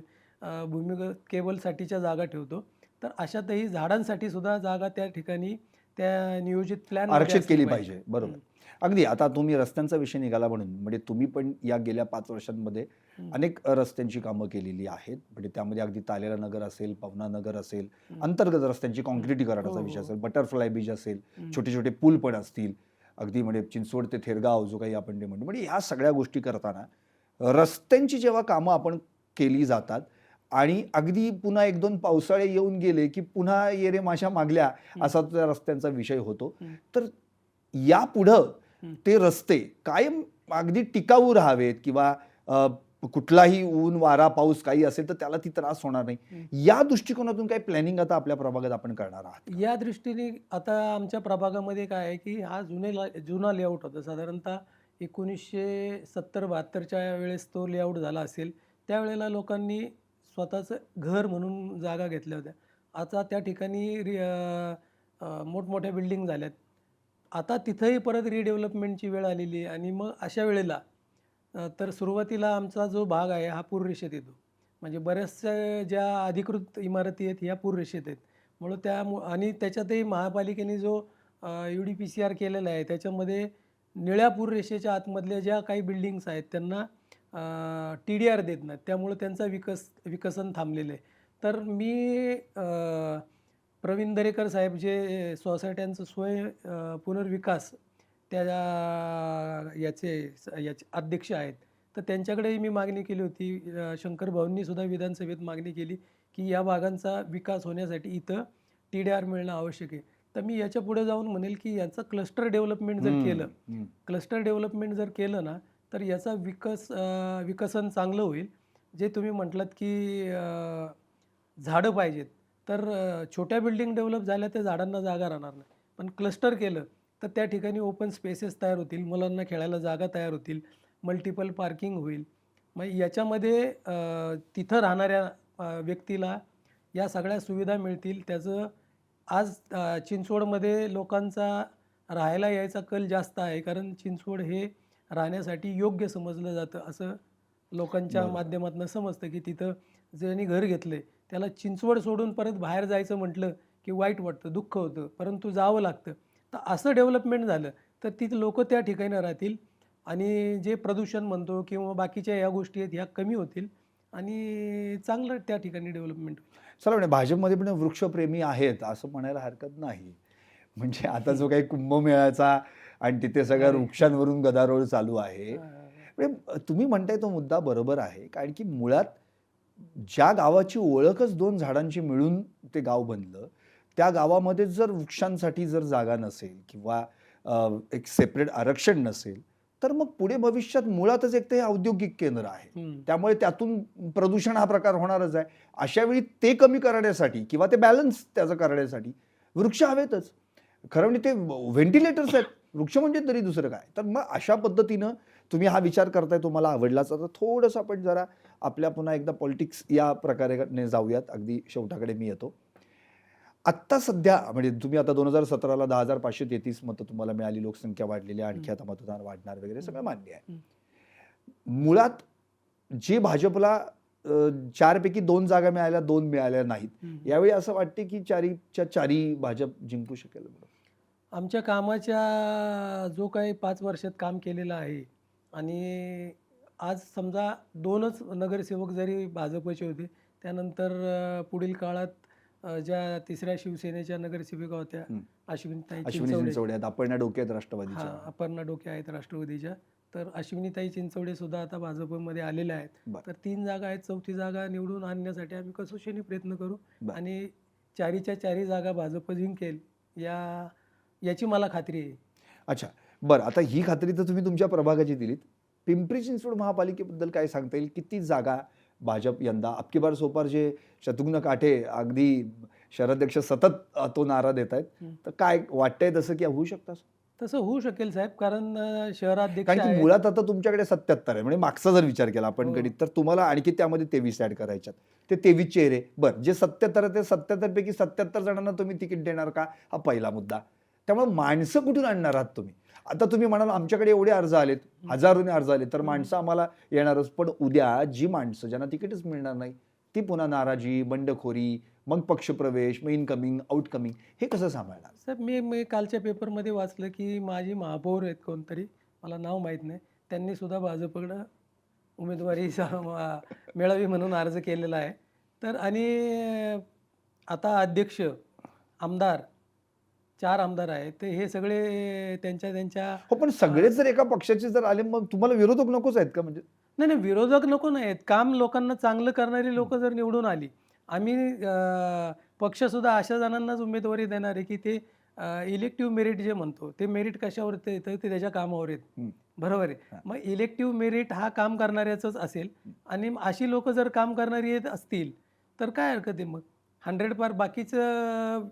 भूमिगत केबलसाठीच्या जागा ठेवतो. तर अशातही झाडांसाठी सुद्धा जागा त्या ठिकाणी त्या नियोजित प्लॅनमध्ये आरक्षित असली केली पाहिजे. पाहिजे. बरोबर. अगदी आता तुम्ही रस्त्यांचा विषय निघाला म्हणून म्हणजे तुम्ही पण या गेल्या 5 वर्षांमध्ये हं. अनेक रस्त्यांची कामं केलेली आहेत. म्हणजे त्यामध्ये अगदी तालेला नगर असेल, पवना नगर असेल, हं. अंतर्गत रस्त्यांची काँक्रिटीकरणाचा हो, विषय हो. असेल, बटरफ्लाय बीच असेल, हं. छोटे-छोटे पूल पण असतील. अगदी म्हणजे चिंचवड ते थेरगाव जो काही आपण ते म्हणतो. म्हणजे ह्या सगळ्या गोष्टी करताना रस्त्यांची जेव्हा कामं आपण केली जातात आणि अगदी पुन्हा 1-2 पावसाळे येऊन गेले, की पुन्हा ये रे माशा मागल्या असा त्या रस्त्यांचा विषय होतो. हं. तर यापुढं हं. ते रस्ते कायम अगदी टिकाऊ राहावेत किंवा कुठलाही ऊन, वारा, पाऊस काही असेल तर त्याला ती त्रास होणार नाही. हं. या दृष्टिकोनातून काही प्लॅनिंग आता आपल्या प्रभागात आपण करणार आहात? या दृष्टीने आता आमच्या प्रभागामध्ये काय आहे, की हा जुना लेआउट होता. साधारणतः 1970-72च्या वेळेस तो लेआउट झाला असेल. त्यावेळेला लोकांनी स्वतःचं घर म्हणून जागा घेतल्या होत्या. आता त्या ठिकाणी मोठमोठ्या बिल्डिंग झाल्यात. आता तिथंही परत रिडेव्हलपमेंटची वेळ आलेली आहे आणि मग अशा वेळेला तर सुरुवातीला आमचा जो भाग आहे हा पूररेषेत येतो. म्हणजे बऱ्याचशा ज्या अधिकृत इमारती आहेत ह्या पूररेषेत आहेत. म्हणून आणि त्याच्यातही महापालिकेने जो UDPCR केलेला आहे त्याच्यामध्ये निळ्या पूररेषेच्या आतमधल्या ज्या काही बिल्डिंग्स आहेत त्यांना TDR देत नाहीत. त्यामुळं त्यांचा विकसन थांबलेलं आहे. तर मी प्रवीण दरेकर साहेब जे सोसायट्यांचं पुनर्विकास त्या याचे अध्यक्ष आहेत. तर त्यांच्याकडेही मी मागणी केली होती. शंकर भाऊंनी सुद्धा विधानसभेत मागणी केली, की या भागांचा विकास होण्यासाठी इथं TDR मिळणं आवश्यक आहे. तर मी याच्या पुढे जाऊन म्हणेल, की याचं क्लस्टर डेव्हलपमेंट जर केलं, क्लस्टर डेव्हलपमेंट जर केलं ना, तर याचा विकसन चांगलं होईल. जे तुम्ही म्हटलात, की झाडं पाहिजेत. तर छोट्या बिल्डिंग डेव्हलप झाल्या तर झाडांना जागा राहणार नाही. पण क्लस्टर केलं तर त्या ठिकाणी ओपन स्पेसेस तयार होतील, मुलांना खेळायला जागा तयार होतील, मल्टिपल पार्किंग होईल. मग याच्यामध्ये तिथं राहणाऱ्या व्यक्तीला या सगळ्या सुविधा मिळतील. त्याचं आज चिंचवडमध्ये लोकांचा राहायला यायचा कल जास्त आहे. कारण चिंचवड हे राहण्यासाठी योग्य समजलं जातं. असं लोकांच्या बरोबर. माध्यमातून समजतं, की तिथं ज्यांनी घर घेतलंय त्याला चिंचवड सोडून परत बाहेर जायचं म्हटलं, की वाईट वाटतं, दुःख होतं. परंतु जावं लागतं. तर असं डेव्हलपमेंट झालं तर तिथं लोकं त्या ठिकाणी राहतील आणि जे प्रदूषण म्हणतो किंवा बाकीच्या या गोष्टी आहेत ह्या कमी होतील आणि चांगलं त्या ठिकाणी डेव्हलपमेंट होईल. चला म्हणजे भाजपमध्ये पण वृक्षप्रेमी आहेत असं म्हणायला हरकत नाही. म्हणजे आता जो काही कुंभमेळ्याचा आणि तिथे सगळ्या अरे. वृक्षांवरून गदारोळ चालू आहे. म्हणजे तुम्ही म्हणताय तो मुद्दा बरोबर आहे, कारण की मुळात ज्या गावाची ओळखच 2 झाडांची मिळून ते गाव बनलं, त्या गावामध्ये जर वृक्षांसाठी जर जागा नसेल किंवा एक सेपरेट आरक्षण नसेल, तर मग पुढे भविष्यात मुळातच एक तर हे औद्योगिक केंद्र आहे. हम्म. त्यामुळे त्यातून प्रदूषण हा प्रकार होणारच आहे. अशा वेळी ते कमी करण्यासाठी किंवा ते बॅलन्स त्याचं करण्यासाठी वृक्ष हवेतच. खरं म्हणजे ते व्हेंटिलेटर्स आहेत. वृक्ष म्हणजे तरी दुसरं काय? तर मग अशा पद्धतीनं तुम्ही हा विचार करताय, तो मला आवडलाच. आता थोडंसं आपण जरा आपल्या पुन्हा एकदा पॉलिटिक्स या प्रकारे जाऊयात. अगदी शेवटाकडे मी येतो. आत्ता सध्या म्हणजे तुम्ही आता 2017ला 10,533 मतं तुम्हाला मिळाली, लोकसंख्या वाढलेली आहे, आणखी आता मतदान वाढणार वगैरे सगळं मान्य आहे. मुळात जे भाजपला 4 पैकी 2 जागा मिळाल्या, 2 मिळाल्या नाहीत. यावेळी असं वाटते की 4च्या 4 भाजप जिंकू शकेल म्हणून. आमच्या कामाच्या जो काही 5 वर्षात काम केलेलं आहे आणि आज समजा 2च नगरसेवक जरी भाजपचे होते, त्यानंतर पुढील काळात ज्या तिसऱ्या शिवसेनेच्या नगरसेविका होत्या, अश्विनीताई अश्विनी चिंचवडे, चिंचवडे आहेत, अपर्णा डोके आहेत राष्ट्रवादीच्या. हां, अपर्णा डोके आहेत राष्ट्रवादीच्या. तर अश्विनीताई चिंचवडे सुद्धा आता भाजपमध्ये आलेल्या आहेत. बरं. तर 3 जागा आहेत. 4थी जागा निवडून आणण्यासाठी आम्ही कसोशीने प्रयत्न करू बरं. आणि 4च्या 4 जागा भाजप जिंकेल याची मला खात्री आहे. अच्छा. बरं, आता ही खात्री तर तुम्ही तुमच्या प्रभागाची दिलीत. पिंपरी चिंचवड महापालिकेबद्दल काय सांगता येईल? किती जागा भाजप यंदा? अब की बार सो पार जे शत्रुघ्न काठे अगदी शहराध्यक्ष सतत तो नारा देत आहेत. तर काय वाटतंय तसं की होऊ शकतं असं? तसं होऊ शकेल साहेब, कारण शहराध्यक्ष कारण की आहेत. मुळात आता तुमच्याकडे 77 आहे. म्हणजे मागचा जर विचार केला आपण हो. गणित, तर तुम्हाला आणखी त्यामध्ये 23 ॲड करायच्यात. ते 23 चेहरे. बरं, जे 77 आहे ते 77 पैकी 77 जणांना तुम्ही तिकीट देणार का? हा पहिला मुद्दा. त्यामुळे माणसं कुठून आणणार आहात तुम्ही? आता तुम्ही म्हणाल आमच्याकडे एवढे अर्ज आलेत, हजारोने अर्ज आले, तर माणसं आम्हाला येणारच. पण उद्या जी माणसं ज्यांना तिकीटच मिळणार नाही, ती पुन्हा नाराजी, बंडखोरी, मग पक्षप्रवेश, मग इनकमिंग, आउटकमिंग, हे कसं सांभाळणार? साहेब, मी कालच्या पेपरमध्ये वाचलं की माजी महापौर आहेत कोणतरी, मला नाव माहीत नाही, त्यांनी सुद्धा भाजपकडं उमेदवारी मिळावी म्हणून अर्ज केलेला आहे. तर आणि आता अध्यक्ष, आमदार, 4 आमदार आहेत. तर हे सगळे त्यांच्या हो, पण सगळेच जर एका पक्षाचे जर आले, मग तुम्हाला विरोधक नकोच आहेत का? म्हणजे नाही, नाही, विरोधक नको नाहीत. काम लोकांना चांगलं करणारी लोक जर निवडून आली, आम्ही पक्षसुद्धा अशा जणांनाच उमेदवारी देणार आहे की ते इलेक्टिव्ह मेरिट जे म्हणतो, ते मेरिट कशावर येतं? ते त्याच्या कामावर येतं. बरोबर आहे. मग इलेक्टिव्ह मेरिट हा काम करणाऱ्याचंच असेल आणि अशी लोक जर काम करणारी येत असतील, तर काय हरकत आहे मग? 100 बाकीचं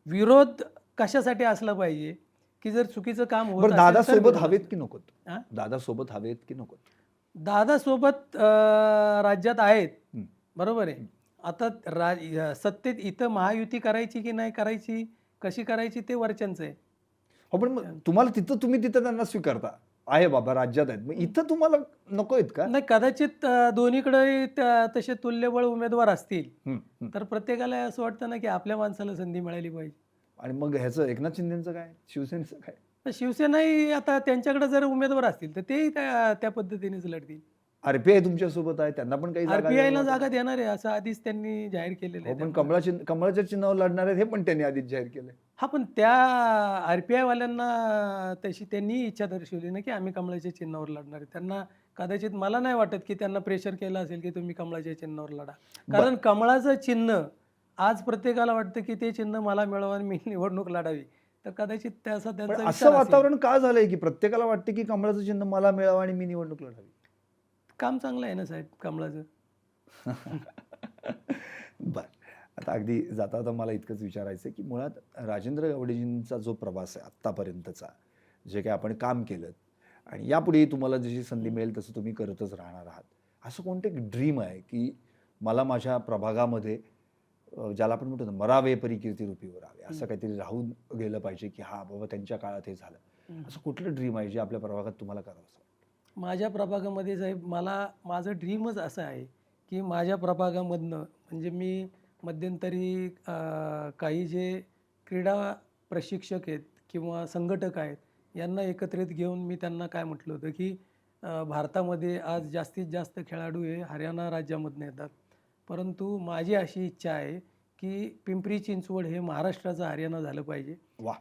विरोध कशासाठी असला पाहिजे की जर चुकीचं काम होत बरं, असेल दादा तर सोबत विरोध हवेत असतो. की नकोत? हां? दादा सोबत हवेत की नकोत? दादा सोबत राज्यात आहेत, बरोबर आहे. आता सत्तेत इथं महायुती करायची की नाही करायची, कशी करायची ते वरच्यांचं आहे. हो, पण मग तुम्ही तिथं त्यांना स्वीकारता. आहे बाबा, राज्यात आहेत. मग इथं तुम्हाला नको आहेत का? नाही, कदाचित दोन्हीकडे तसे तुल्यबळ उमेदवार असतील, हं, हं. तर प्रत्येकाला असं वाटतं ना की आपल्या माणसाला संधी मिळाली पाहिजे. आणि मग ह्याचं एकनाथ शिंदेचं काय? शिवसेनेचं काय? तर शिवसेनाही आता त्यांच्याकडे जर उमेदवार असतील तर तेही त्या पद्धतीनेच लढतील. आरपीआय तुमच्यासोबत आहे, त्यांना पण काही जागा आरपीआयला द्यावं जागा लागेल. देणार आहे असं आधीच त्यांनी जाहीर केलेलं हो, आहे. पण कमळाच्या चिन्हावर लढणार आहेत हे पण त्यांनी आधीच जाहीर केलंय. हा, पण त्या आरपीआय वाल्यांना तशी त्यांनी इच्छा दर्शवली ना की आम्ही कमळाच्या चिन्हावर लढणार आहे. त्यांना कदाचित, मला नाही वाटत की त्यांना प्रेशर केलं असेल की तुम्ही कमळाच्या चिन्हावर लढा. कारण कमळाचं चिन्ह आज प्रत्येकाला वाटतं की ते चिन्ह मला मिळावं आणि मी निवडणूक लढावी. तर कदाचित त्यांचा पण विचार असं असेल. वातावरण का झालंय की प्रत्येकाला वाटतं की कमळाचं चिन्ह मला मिळावं आणि मी निवडणूक लढावी? काम चांगलं आहे ना साहेब कमळाचं. बर, आता अगदी जाता जाता मला इतकंच विचारायचं आहे की मुळात राजेंद्र गावडेजींचा जो प्रवास आहे आत्तापर्यंतचा, जे काही आपण काम केलं आणि यापुढे तुम्हाला जशी संधी मिळेल तसं तुम्ही करतच राहणार आहात, असं कोणतं एक ड्रीम आहे की मला माझ्या प्रभागामध्ये ज्याला आपण म्हणतो ना, मरावे परी कीर्ती रूपी वरावे, असं काहीतरी राहून गेलं पाहिजे की हा बाबा त्यांच्या काळात हे झालं, असं कुठलं ड्रीम आहे जे आपल्या प्रभागात तुम्हाला करावं असं वाटतं? माझ्या प्रभागामध्ये साहेब, माझं ड्रीमच असं आहे की माझ्या प्रभागामधनं, म्हणजे मी मध्यंतरी काही जे क्रीडा प्रशिक्षक आहेत किंवा संघटक आहेत यांना एकत्रित घेऊन मी त्यांना काय म्हटलं होतं की भारतामध्ये आज जास्तीत जास्त खेळाडू हे हरियाणा राज्यामधून येतात, परंतु माझी अशी इच्छा आहे की पिंपरी चिंचवड हे महाराष्ट्राचं हरियाणा झालं पाहिजे. वा.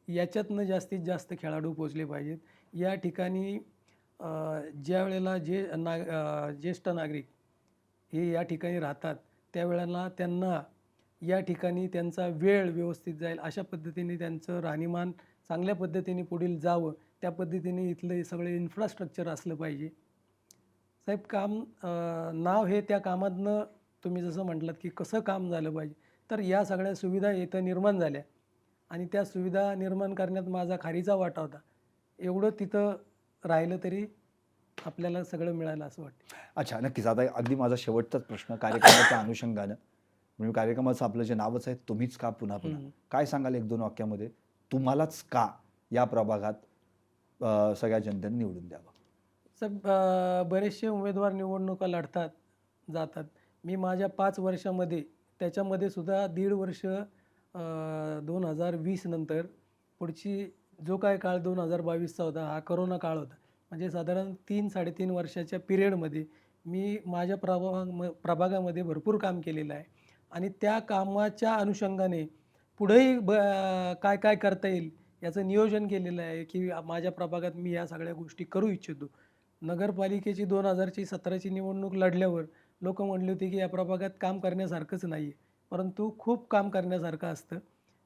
याच्यातनं जास्तीत जास्त खेळाडू पोचले पाहिजेत. या ठिकाणी ज्या वेळेला ज्येष्ठ नागरिक हे या ठिकाणी राहतात त्यावेळेला त्यांना या ठिकाणी त्यांचा वेळ व्यवस्थित जाईल अशा पद्धतीने त्यांचं राहणीमान चांगल्या पद्धतीने पुढील जावं, त्या पद्धतीने इथलं हे सगळं इन्फ्रास्ट्रक्चर असलं पाहिजे. साहेब नाव हे त्या कामातनं तुम्ही जसं म्हटलात की कसं काम झालं पाहिजे, तर या सगळ्या सुविधा इथं निर्माण झाल्या आणि त्या सुविधा निर्माण करण्यात माझा खारीचा वाटा होता. एवढं तिथं राहिलं तरी आपल्याला सगळं मिळालं असं वाटतं. अच्छा, नक्कीच. आता अगदी माझा शेवटचाच प्रश्न कार्यक्रमाच्या अनुषंगानं, म्हणजे कार्यक्रमाचं आपलं जे नावच आहे, तुम्हीच का पुन्हा पुन्हा, काय सांगाल 1-2 वाक्यामध्ये? तुम्हालाच का या प्रभागात सगळ्या जनतेने निवडून द्यावं? साहेब बरेचसे उमेदवार निवडणुका लढतात, जातात. मी माझ्या 5 वर्षामध्ये त्याच्यामध्ये सुद्धा 1.5 वर्ष 2020 नंतर पुढची जो काय काळ 2022चा होता, हा करोना काळ होता. म्हणजे साधारण 3-3.5 वर्षाच्या पिरियडमध्ये मी माझ्या प्रभागामध्ये भरपूर काम केलेलं आहे आणि त्या कामाच्या अनुषंगाने पुढेही काय काय करता येईल याचं नियोजन केलेलं आहे की माझ्या प्रभागात मी या सगळ्या गोष्टी करू इच्छितो. नगरपालिकेची 2017ची निवडणूक लढल्यावर लोक म्हणले होते की या प्रभागात काम करण्यासारखंच नाही आहे, परंतु खूप काम करण्यासारखं असतं.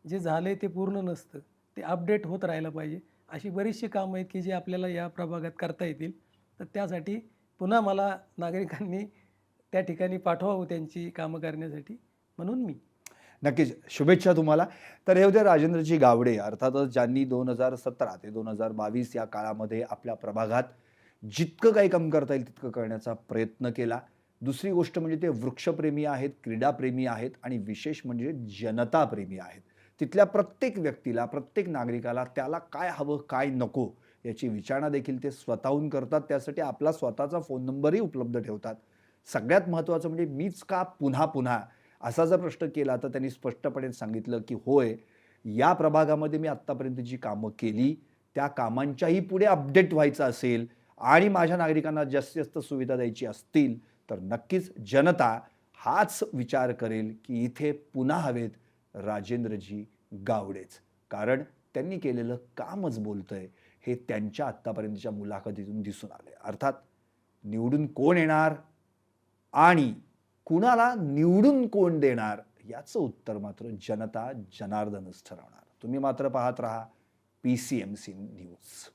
जे झालं आहे ते पूर्ण नसतं, ते अपडेट होत राहायला पाहिजे. अशी बरीचशी कामं आहेत की जी आपल्याला या प्रभागात करता येतील. तर त्यासाठी पुन्हा मला नागरिकांनी त्या ठिकाणी पाठवावं त्यांची कामं करण्यासाठी, म्हणून मी. नक्कीच, शुभेच्छा तुम्हाला. तर हे होते राजेंद्रजी गावडे, अर्थातच ज्यांनी 2017 ते 2022 या काळामध्ये आपल्या प्रभागात जितकं काही काम करता येईल तितकं करण्याचा प्रयत्न केला. दुसरी गोष्ट म्हणजे ते वृक्षप्रेमी आहेत, क्रीडाप्रेमी आहेत आणि विशेष म्हणजे जनताप्रेमी आहेत. तिथल्या प्रत्येक व्यक्तीला, प्रत्येक नागरिकाला त्याला काय हवं, काय नको याची विचारणा देखील ते स्वतःहून करतात. त्यासाठी आपला स्वतःचा फोन नंबरही उपलब्ध ठेवतात. सगळ्यात महत्त्वाचं म्हणजे मीच का पुन्हा पुन्हा असा जर प्रश्न केला तर त्यांनी स्पष्टपणे सांगितलं की होय, या प्रभागामध्ये मी आत्तापर्यंत जी कामं केली त्या कामांच्याही पुढे अपडेट व्हायचं असेल आणि माझ्या नागरिकांना जास्तीत जास्त सुविधा द्यायची असतील तर नक्कीच जनता हाच विचार करेल की इथे पुन्हा हवेत राजेंद्रजी गावडेच. कारण त्यांनी केलेलं कामच बोलतंय हे त्यांच्या आत्तापर्यंतच्या मुलाखतीतून दिसून आलंय. अर्थात निवडून कोण येणार आणि कुणाला निवडून कोण देणार याचं उत्तर मात्र जनता जनार्दनच ठरवणार. तुम्ही मात्र पाहत राहा PCMC न्यूज.